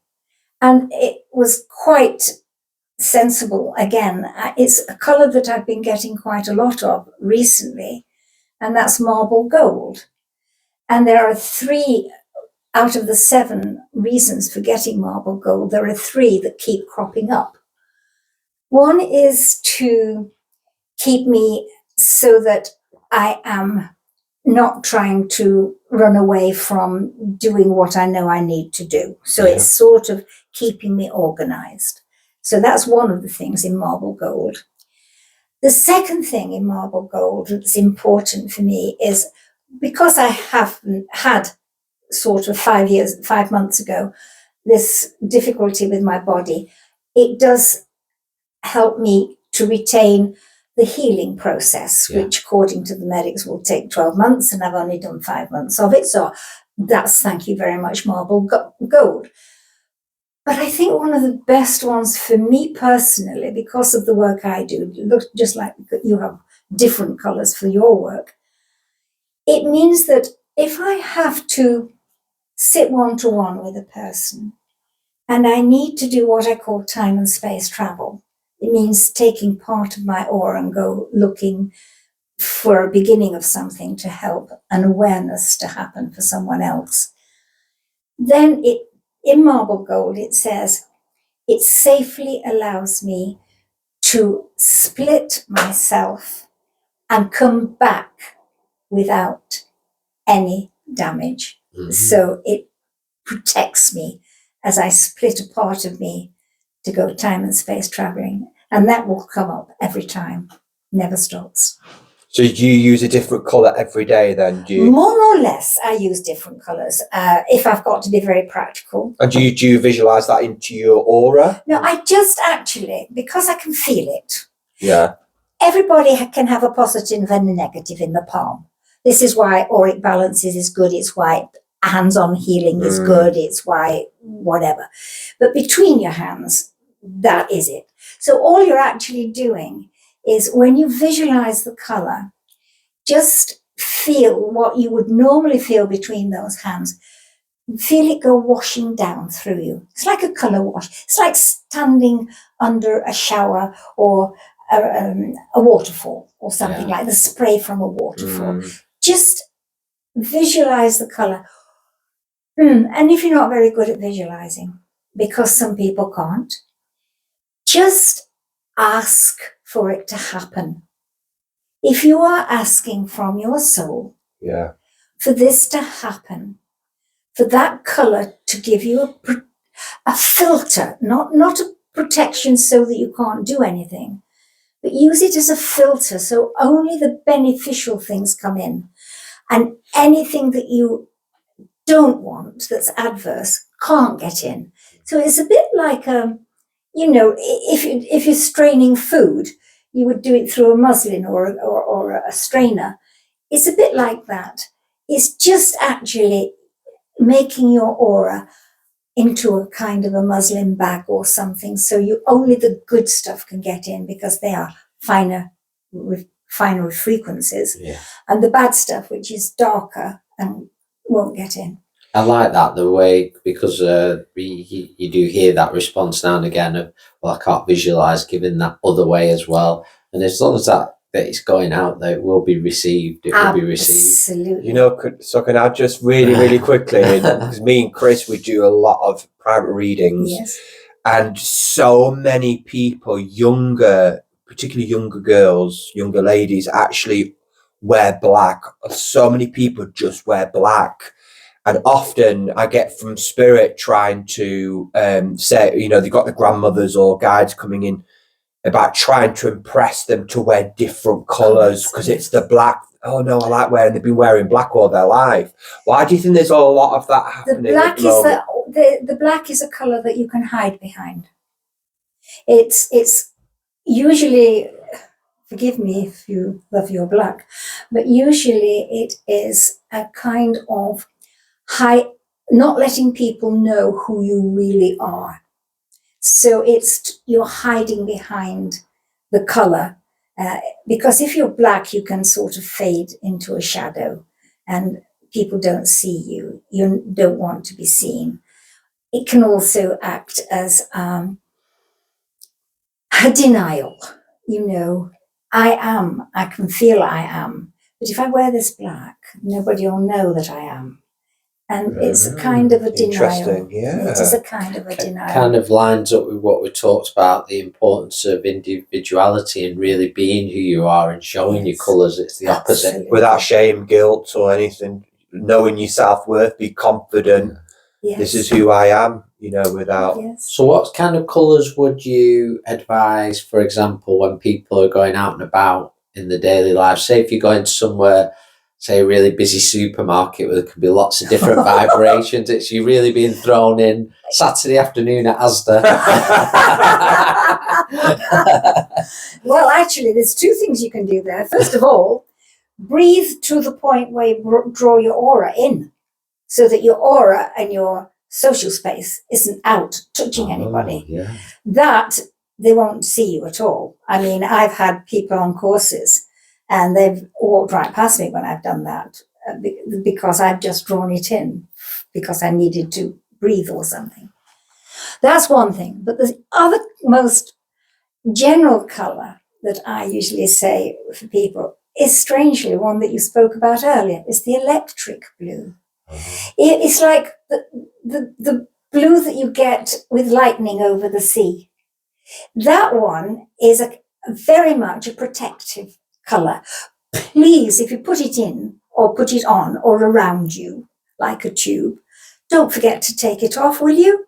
And it was quite sensible. Again, it's a colour that I've been getting quite a lot of recently, and that's marble gold. And there are 3 out of the 7 reasons for getting marble gold. There are 3 that keep cropping up. One is to keep me so that I am not trying to run away from doing what I know I need to do. So it's sort of keeping me organized. So that's one of the things in marble gold. The second thing in marble gold that's important for me is, because I haven't had sort of 5 months ago, this difficulty with my body, it does help me to retain the healing process, which according to the medics will take 12 months, and I've only done 5 months of it. So that's, thank you very much, marble gold. But I think one of the best ones for me personally, because of the work I do, look just like you have different colours for your work, it means that if I have to sit one-to-one with a person and I need to do what I call time and space travel, it means taking part of my aura and go looking for a beginning of something to help an awareness to happen for someone else. Then in marble gold, it says it safely allows me to split myself and come back without any damage. Mm-hmm. So it protects me as I split a part of me to go time and space traveling. And that will come up every time, never stops. So do you use a different colour every day then? Do you? More or less, I use different colours if I've got to be very practical. And do you visualise that into your aura? No, I just actually, because I can feel it. Yeah. Everybody can have a positive and a negative in the palm. This is why auric balances is good. It's why hands-on healing is good. It's why whatever. But between your hands, that is it. So all you're actually doing is, when you visualize the color, just feel what you would normally feel between those hands. Feel it go washing down through you. It's like a color wash. It's like standing under a shower or a waterfall or something, like the spray from a waterfall. Just visualize the color. And if you're not very good at visualizing, because some people can't, just ask for it to happen. If you are asking from your soul for this to happen, for that color to give you a filter, not a protection so that you can't do anything, but use it as a filter so only the beneficial things come in, and anything that you don't want that's adverse can't get in. So it's a bit like if you're straining food, you would do it through a muslin or a strainer. It's a bit like that. It's just actually making your aura into a kind of a muslin bag or something, so only the good stuff can get in, because they are finer frequencies, and the bad stuff, which is darker, and won't get in. I like that, the way, because you do hear that response now and again of, well, I can't visualize, giving that other way as well. And as long as that it's going out there, it will be received. It will be received. Absolutely. So can I just really quickly, because me and Chris, we do a lot of private readings, and so many people, particularly younger girls, younger ladies, actually wear black. So many people just wear black. And often I get from spirit trying to say, they've got the grandmothers or guides coming in about trying to impress them to wear different colours, because it's the black. Oh no, I like wearing. They've been wearing black all their life. Why do you think there's a lot of that happening? The black is a colour that you can hide behind. It's usually, forgive me if you love your black, but usually it is a kind of not letting people know who you really are. So you're hiding behind the colour, because if you're black, you can sort of fade into a shadow and people don't see you. You don't want to be seen. it can also act as a denial. You know, I can feel I am. But if I wear this black, nobody will know that I am. And it's a kind of a denial. Interesting, yeah. It is a kind of a denial. Kind of lines up with what we talked about, the importance of individuality and really being who you are and showing your colours. It's the opposite. Absolutely. Without shame, guilt, or anything, knowing your self-worth, be confident. Yes. This is who I am, you know, without... Yes. So what kind of colours would you advise, for example, when people are going out and about in the daily life? Say if you're going somewhere, say a really busy supermarket where there could be lots of different vibrations, it's you really being thrown in Saturday afternoon at Asda. Well, actually, there's two things you can do there. First of all, breathe to the point where you draw your aura in, so that your aura and your social space isn't out touching anybody. Yeah. That they won't see you at all. I mean, I've had people on courses and they've walked right past me when I've done that because I've just drawn it in because I needed to breathe or something. That's one thing. But the other most general colour that I usually say for people is strangely one that you spoke about earlier. It's the electric blue. It's like the blue that you get with lightning over the sea. That one is very much a protective colour. Please, if you put it in or put it on or around you like a tube, don't forget to take it off, will you?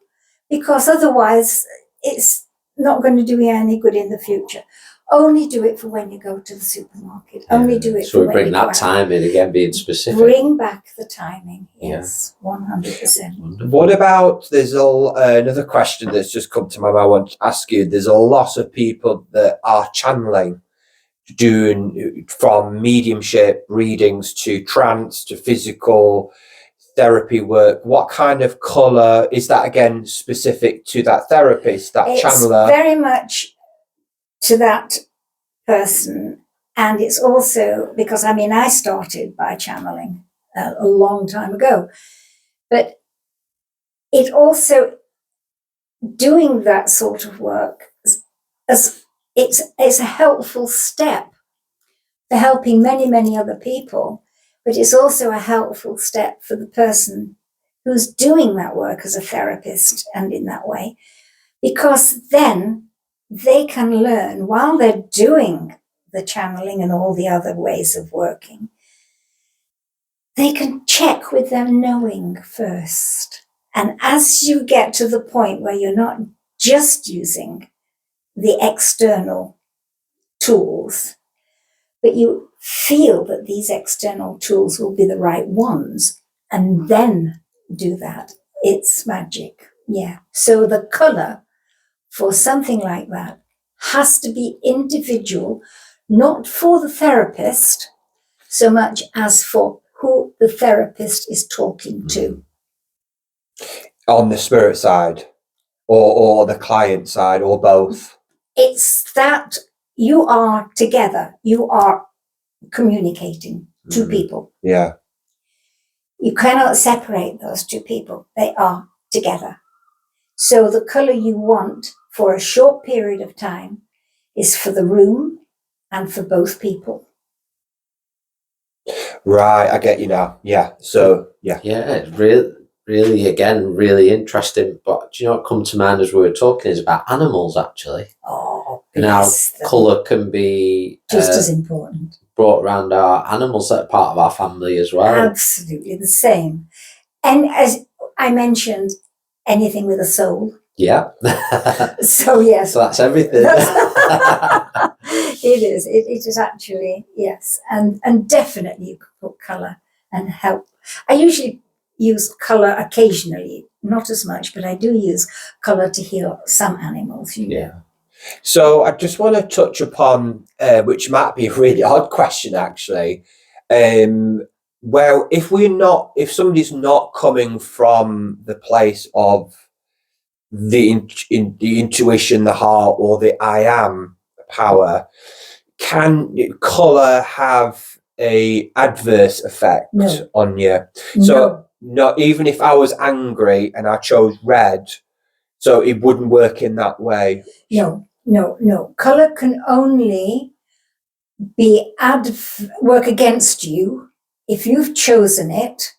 Because otherwise it's not going to do you any good in the future. Only do it for when you go to the supermarket. Only do it so for we when you bring go that out. time in again, being specific. Bring back the timing, yes, 100%. What about, there's another question that's just come to my mind I want to ask you. There's a lot of people that are channeling, doing from mediumship readings to trance to physical therapy work. What kind of colour is that, again, specific to that therapist, that channeler? Very much to that person. And it's also because, I mean, I started by channeling a long time ago, but it also, doing that sort of work, it's a helpful step for helping many, many other people, but it's also a helpful step for the person who's doing that work as a therapist and in that way, because then they can learn while they're doing the channeling and all the other ways of working, they can check with their knowing first. And as you get to the point where you're not just using the external tools, but you feel that these external tools will be the right ones, and then do that, it's magic. Yeah. So the colour for something like that has to be individual, not for the therapist so much as for who the therapist is talking to. On the spirit side or the client side or both? It's that you are together, you are communicating to people. Yeah. You cannot separate those two people. They are together. So the colour you want for a short period of time is for the room and for both people. Right, I get you now. Yeah. So yeah. Yeah, it's really again, really interesting. But do you know what come to mind as we were talking is about animals actually. Oh, And how yes, colour can be just as important. brought around our animals that are part of our family as well. Absolutely the same. And as I mentioned, anything with a soul. Yeah. So yes. So that's everything. It is. It is actually, yes. And definitely you can put colour and help. I usually use colour occasionally, not as much, but I do use colour to heal some animals. Yeah. So I just want to touch upon, which might be a really odd question actually. Well, if somebody's not coming from the place of the intuition, the heart, or the I am power, can colour have a adverse effect on you? So not even if I was angry and I chose red, so it wouldn't work in that way. No. Color can only work against you if you've chosen it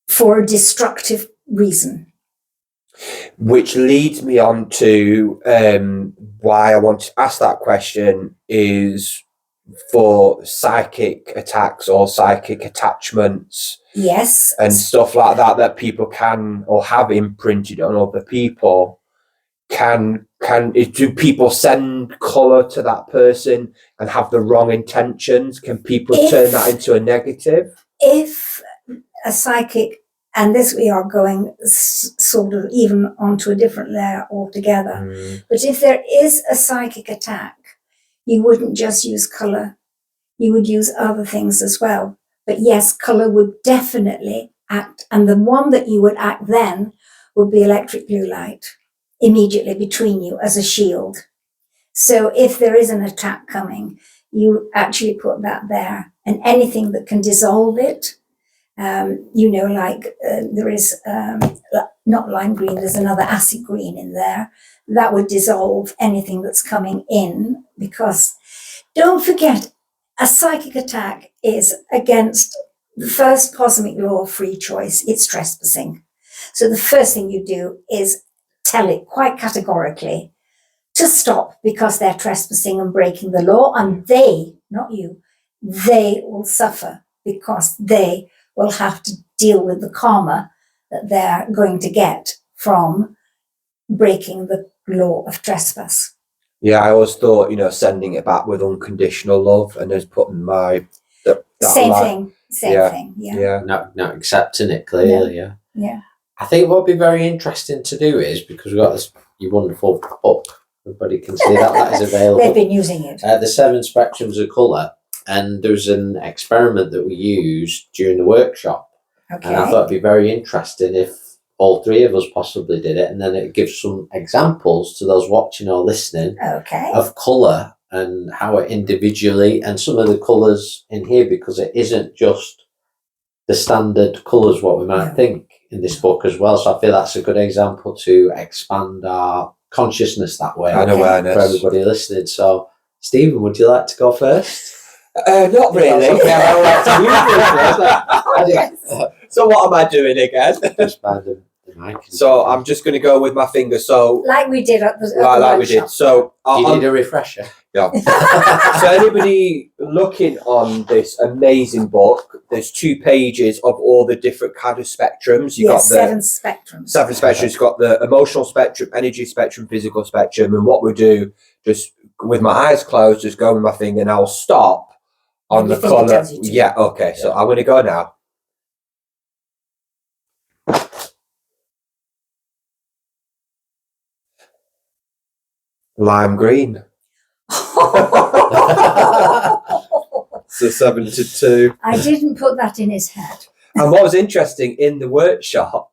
for a destructive reason. Which leads me on to why I want to ask that question is for psychic attacks or psychic attachments. Yes. And stuff like that people can or have imprinted on other people. Do people send colour to that person and have the wrong intentions? Can people turn that into a negative? If a psychic, and this we are going sort of even onto a different layer altogether, but if there is a psychic attack, you wouldn't just use colour, you would use other things as well. But yes, colour would definitely act, and the one that you would act then would be electric blue light, immediately between you as a shield. So if there is an attack coming, you actually put that there, and anything that can dissolve it, there is not lime green, there's another acid green in there, that would dissolve anything that's coming in, because don't forget, a psychic attack is against the first cosmic law of free choice. It's trespassing. So the first thing you do is tell it quite categorically to stop, because they're trespassing and breaking the law, and they, not you, they will suffer, because they will have to deal with the karma that they're going to get from breaking the law of trespass. Yeah, I always thought, sending it back with unconditional love and just putting same thing. Yeah. Not accepting it clearly. Yeah. I think what would be very interesting to do is, because we've got this wonderful book, everybody can see that is available. They've been using it. The 7 spectrums of colour, and there's an experiment that we used during the workshop. Okay. And I thought it'd be very interesting if all 3 of us possibly did it, and then it gives some examples to those watching or listening of colour and how it individually, and some of the colours in here, because it isn't just the standard colours what we might think in this book as well. So I feel that's a good example to expand our consciousness that way and awareness for everybody listening. So Stephen, would you like to go first? Not really. Okay, I like to So what am I doing again? just find the mic. So I'm just going to go with my finger. So like we did at the like we did. So you need a refresher. Yeah. So anybody looking on this amazing book, there's 2 pages of all the different kind of spectrums. You've got the 7 spectrums. 7 spectrums. You've got the emotional spectrum, energy spectrum, physical spectrum. And what we do, just with my eyes closed, just go with my finger, and I'll stop on the colour. Yeah, okay. So I'm going to go now. Lime green. So 7 to 2. I didn't put that in his head. And what was interesting in the workshop,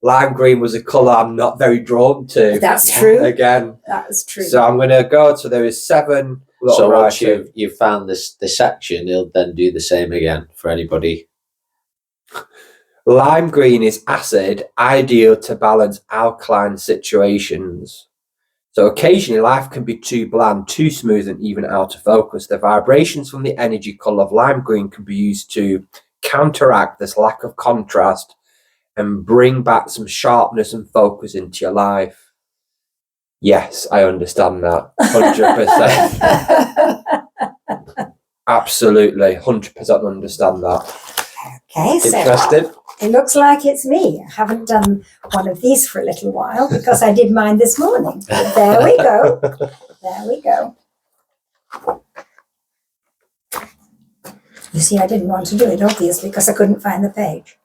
lime green was a colour I'm not very drawn to. That's true. Again. That is true. So I'm going to go. So there is 7. So once you've found this section, he'll then do the same again for anybody. Lime green is acid, ideal to balance alkaline situations. So occasionally life can be too bland, too smooth, and even out of focus. The vibrations from the energy colour of lime green can be used to counteract this lack of contrast and bring back some sharpness and focus into your life. Yes, I understand that. 100%. Absolutely. 100% understand that. Okay, so Interested? it looks like it's me. I haven't done one of these for a little while because I did mine this morning. But there we go. There we go. You see, I didn't want to do it, obviously, because I couldn't find the page.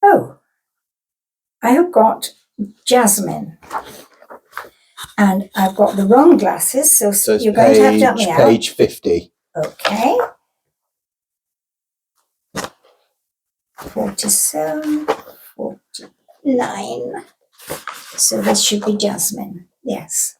Oh, I have got jasmine. And I've got the wrong glasses, so you're going to have to help me out. Page 50. Okay. 47, 49, So this should be jasmine. Yes.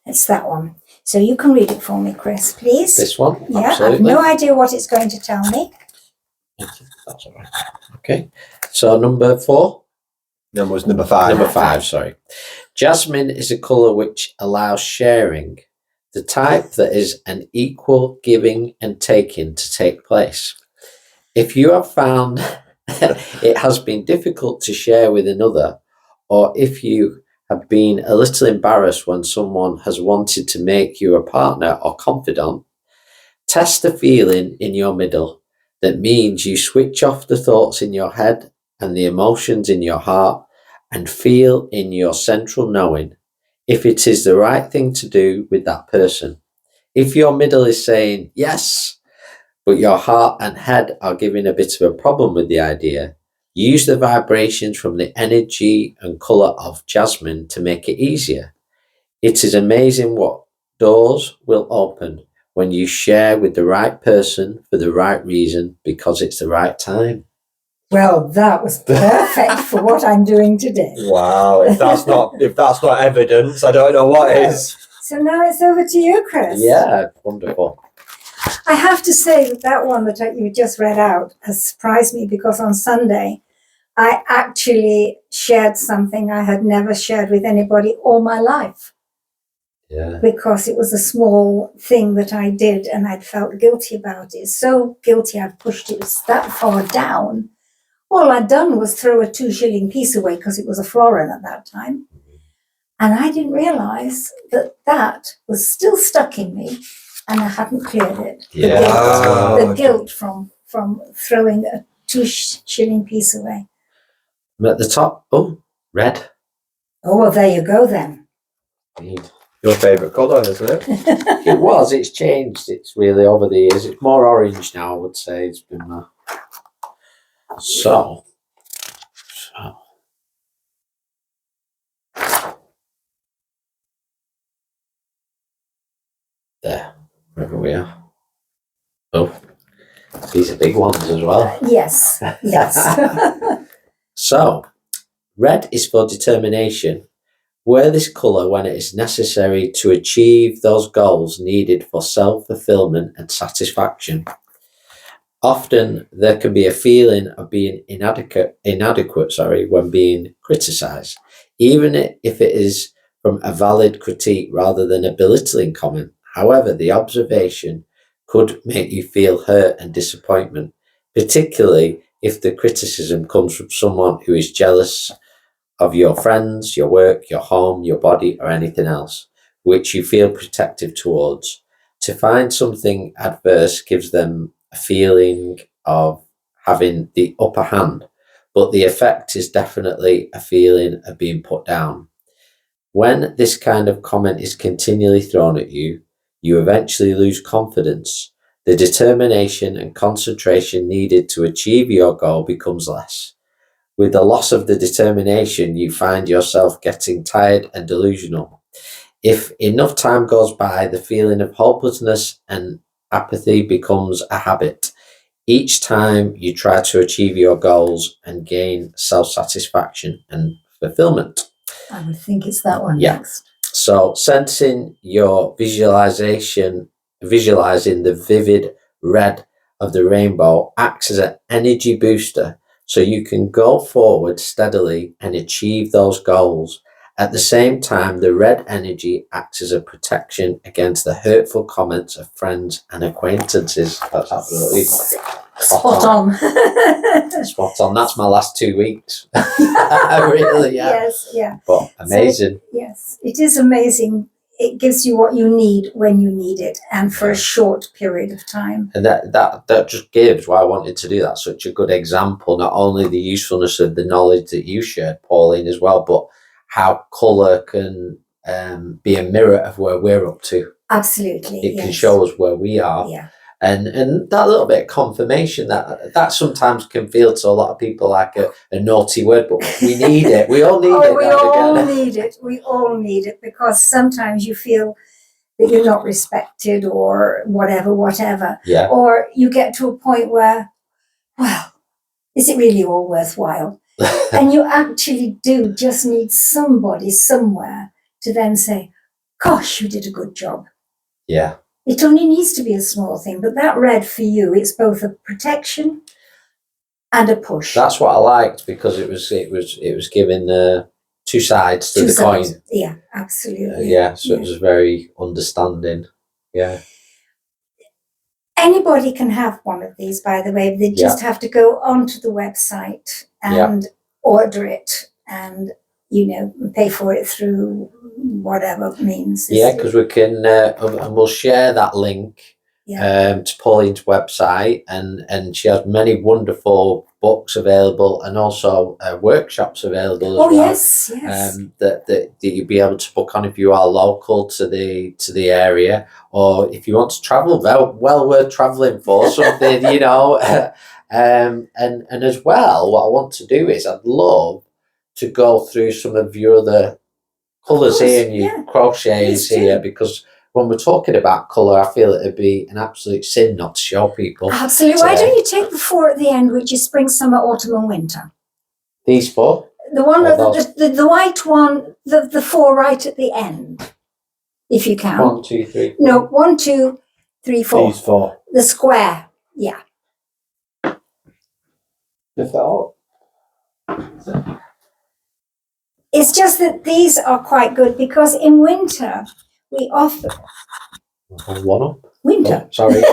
It's that one. So you can read it for me, Chris, please. This one? Yeah, Absolutely. I have no idea what it's going to tell me. That's all right. Okay. So number 4? Number 5. Number 5, sorry. Jasmine is a colour which allows sharing, the type that is an equal giving and taking to take place. If you have found it has been difficult to share with another, or if you have been a little embarrassed when someone has wanted to make you a partner or confidant, test the feeling in your middle. That means you switch off the thoughts in your head and the emotions in your heart and feel in your central knowing if it is the right thing to do with that person. If your middle is saying yes, but your heart and head are giving a bit of a problem with the idea, use the vibrations from the energy and colour of jasmine to make it easier. It is amazing what doors will open when you share with the right person for the right reason because it's the right time. Well, that was perfect for what I'm doing today. Wow, if that's not evidence, I don't know what is. So now it's over to you, Chris. Yeah, wonderful. I have to say that one that you just read out has surprised me because on Sunday I actually shared something I had never shared with anybody all my life. Yeah. Because it was a small thing that I did and I'd felt guilty about it. So guilty I'd pushed it that far down. All I'd done was throw a 2-shilling piece away because it was a florin at that time. And I didn't realise that was still stuck in me and I hadn't cleared it. Yeah. The guilt from throwing a 2-shilling piece away. I'm at the top. Oh, red. Oh, well, there you go then. Indeed. Your favourite colour, isn't it? It was. It's changed. It's really over the years. It's more orange now, I would say. It's been so. There, wherever we are. Oh, these are big ones as well. Yes. So, red is for determination. Wear this colour when it is necessary to achieve those goals needed for self-fulfillment and satisfaction. Often there can be a feeling of being inadequate when being criticised, even if it is from a valid critique rather than a belittling comment. However, the observation could make you feel hurt and disappointment, particularly if the criticism comes from someone who is jealous of your friends, your work, your home, your body, or anything else, which you feel protective towards. To find something adverse gives them a feeling of having the upper hand, but the effect is definitely a feeling of being put down. When this kind of comment is continually thrown at you, you eventually lose confidence. The determination and concentration needed to achieve your goal becomes less. With the loss of the determination, you find yourself getting tired and delusional. If enough time goes by, the feeling of hopelessness and apathy becomes a habit. Each time you try to achieve your goals and gain self-satisfaction and fulfillment. I would think it's that one next. So sensing your visualizing the vivid red of the rainbow acts as an energy booster so you can go forward steadily and achieve those goals. At the same time, the red energy acts as a protection against the hurtful comments of friends and acquaintances. That's absolutely spot on. Spot on. That's my last 2 weeks. Really, yeah. Yes, yeah. But amazing. So yes, it is amazing. It gives you what you need when you need it and for a short period of time. And that just gives why I wanted to do that. Such a good example, not only the usefulness of the knowledge that you shared, Pauline, as well, but how colour can be a mirror of where we're up to. Absolutely. It can show us where we are. Yeah. And that little bit of confirmation that sometimes can feel to a lot of people like a naughty word, but we need it. We all need it. We all need it. We all need it, because sometimes you feel that you're not respected or whatever. Yeah. Or you get to a point where, well, is it really all worthwhile? And you actually do just need somebody somewhere to then say, gosh, you did a good job. Yeah. It only needs to be a small thing, but that red for you, it's both a protection and a push. That's what I liked, because it was giving two sides to the coin. Yeah, absolutely. So it was very understanding. Yeah. Anybody can have one of these, by the way. They just have to go onto the website and order it, and pay for it through whatever means. Yeah, because we can, and we'll share that link to Pauline's website, and she has many wonderful books available, and also workshops available as well. Yes. That you'll be able to book on if you are local to the area, or if you want to travel. Well worth traveling for something, and as well, what I want to do is I'd love to go through some of your other colours here and your crochets here, because when we're talking about colour, I feel it'd be an absolute sin not to show people. Absolutely. Why don't you take the 4 at the end, which is spring, summer, autumn and winter? These 4? The one, the white one, the 4 right at the end, if you can. 1, 2, 3. No, 1, 2, 3, 4. These 4. The square, yeah. Lift that up. It's just that these are quite good, because in winter we often One up. Winter. Oh, sorry.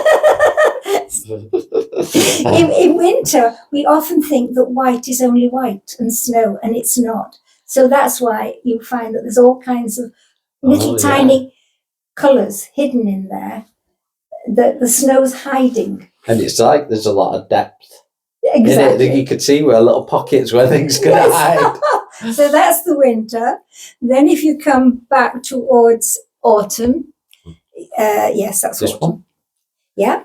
in winter we often think that white is only white and snow, and it's not. So that's why you find that there's all kinds of little tiny colours hidden in there that the snow's hiding. And it's like there's a lot of depth. Exactly. In it, you could see where little pockets where things could hide. So that's the winter. Then if you come back towards autumn, yes, that's This autumn. one? Yeah.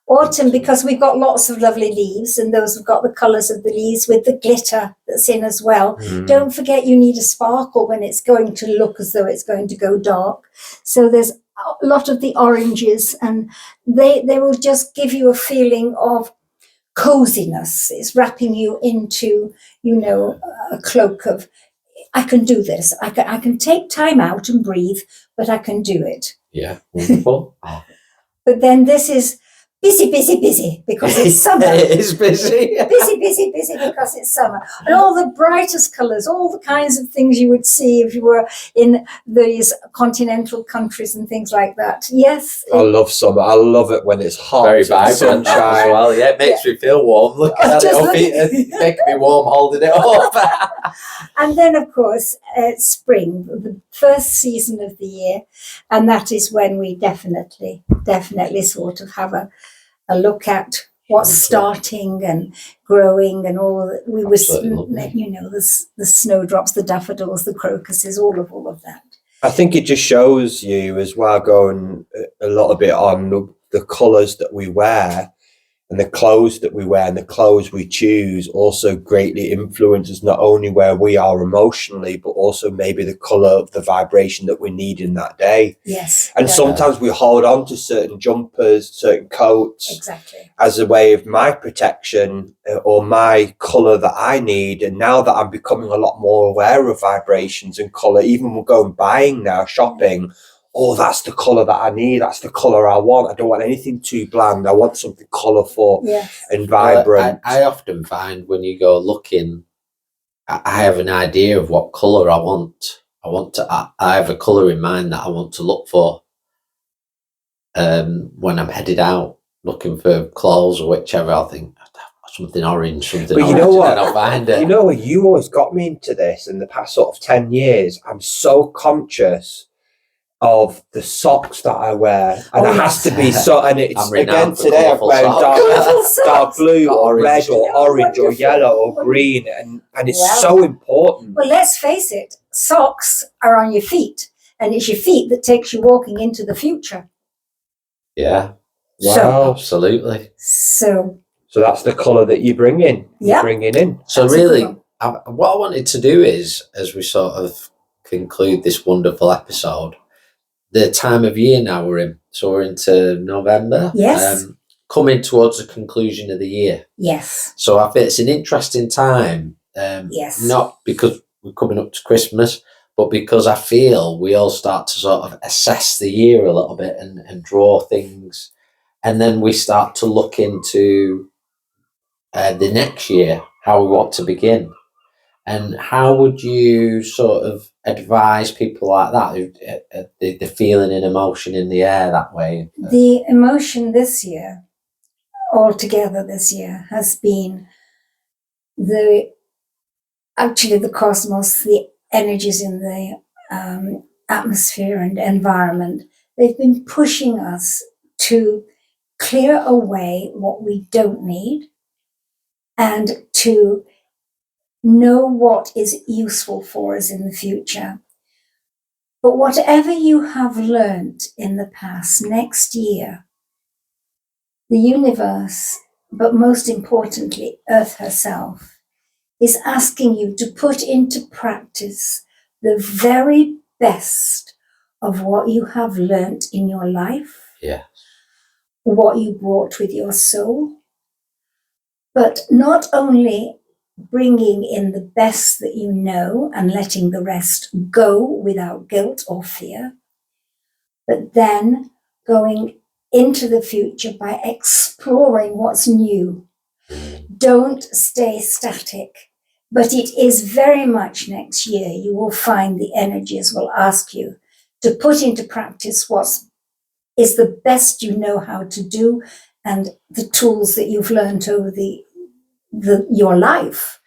Autumn, because we've got lots of lovely leaves, and those have got the colours of the leaves with the glitter that's in as well. Don't forget, you need a sparkle when it's going to look as though it's going to go dark. So there's a lot of the oranges, and they will just give you a feeling of coziness. It's wrapping you into, a cloak of, I can do this. I can take time out and breathe, but I can do it. Yeah, wonderful. But then this is busy, because it's summer. It is busy. busy because it's summer. And all the brightest colours, all the kinds of things you would see if you were in these continental countries and things like that. Yes. I love summer. I love it when it's hot. Very vibrant as well. Yeah, it makes me feel warm. Look at it. Making me warm holding it up. And then, of course, spring, the first season of the year. And that is when we definitely sort of have a look at what's starting and growing, and all that. We were, the snowdrops, the daffodils, the crocuses, all of that. I think it just shows you as well, going a little bit on the colours that we wear, and the clothes that we wear and the clothes we choose also greatly influences not only where we are emotionally, but also maybe the colour of the vibration that we need in that day. Yes. And sometimes we hold on to certain jumpers, certain coats, as a way of my protection or my colour that I need. And now that I'm becoming a lot more aware of vibrations and colour, even when going buying now, shopping, oh, that's the colour that I need. That's the colour I want. I don't want anything too bland. I want something colourful and vibrant. I often find when you go looking, I have an idea of what colour I want. I have a colour in mind that I want to look for when I'm headed out looking for clothes or whichever. I think something orange, something but orange, you know what? and I'll find it. You know what? You always got me into this in the past sort of 10 years. I'm so conscious of the socks that I wear, and it has to be so. And it's again today I'm wearing dark blue or red or orange or yellow or green, and it's so important. Well, let's face it, socks are on your feet, and it's your feet that takes you walking into the future. Yeah. Wow. Absolutely. So that's the colour that you bring in. Yeah. You're bringing in. So That's a really, good what I wanted to do is, as we sort of conclude this wonderful episode, the time of year now we're in. So we're into November. Yes. Coming towards the conclusion of the year. yes, So I think it's an interesting time. Yes. Not because we're coming up to Christmas, but because I feel we all start to sort of assess the year a little bit and draw things. And then we start to look into the next year, how we want to begin. And how would you sort of advise people like that, the feeling and emotion in the air that way? the emotion this year, altogether this year, has been the cosmos, the energies in the atmosphere and environment. They've been pushing us to clear away what we don't need and to know what is useful for us in the future. But whatever you have learned in the past, next year, the universe, but most importantly, Earth herself, is asking you to put into practice the very best of what you have learnt in your life, Yeah. what you brought with your soul, but not only bringing in the best that you know and letting the rest go without guilt or fear, but then going into the future by exploring what's new. Don't stay static, but it is very much next year you will find the energies will ask you to put into practice what is the best you know how to do and the tools that you've learned over your life,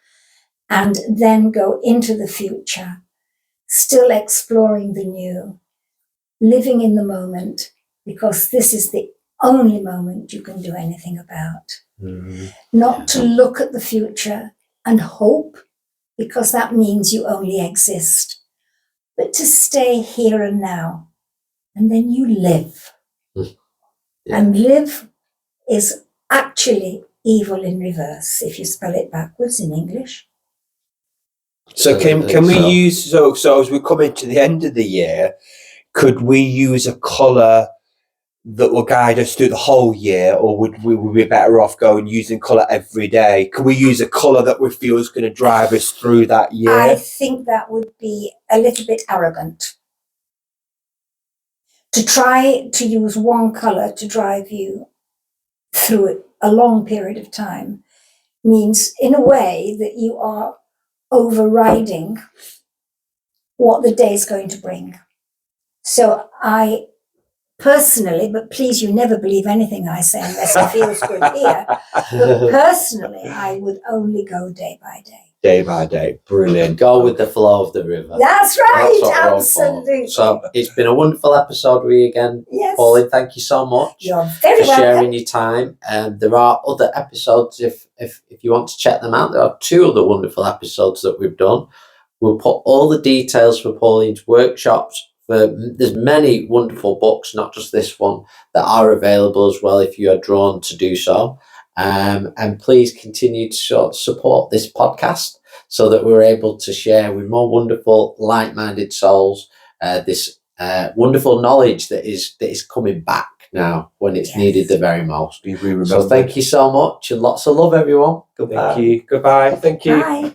and then go into the future, still exploring the new, living in the moment, because this is the only moment you can do anything about. Not to look at the future and hope, because that means you only exist, but to stay here and now, and then you live. Yeah. And live is actually evil in reverse if you spell it backwards in English. So can we use, so as we come into the end of the year, could we use a colour that will guide us through the whole year, or would we be better off going using colour every day? Could we use a colour that we feel is going to drive us through that year? I think that would be a little bit arrogant. To try to use one colour to drive you through a long period of time means, in a way, that you are overriding what the day is going to bring. So I personally, but please, you never believe anything I say unless it feels good here, but personally, I would only go day by day. Day by day. Brilliant. Go with the flow of the river. That's right, That's what we're all for. absolutely. So it's been a wonderful episode with you again, Yes. Pauline. Thank you so much You're very for welcome. sharing your time. There are other episodes if you want to check them out. There are 2 other wonderful episodes that we've done. We'll put all the details for Pauline's workshops. There's many wonderful books, not just this one, that are available as well if you are drawn to do so. And please continue to support this podcast so that we're able to share with more wonderful, like-minded souls this wonderful knowledge that is coming back now when it's needed the very most. So thank you so much, and lots of love, everyone. Goodbye. Thank you. Goodbye. Thank you. Bye.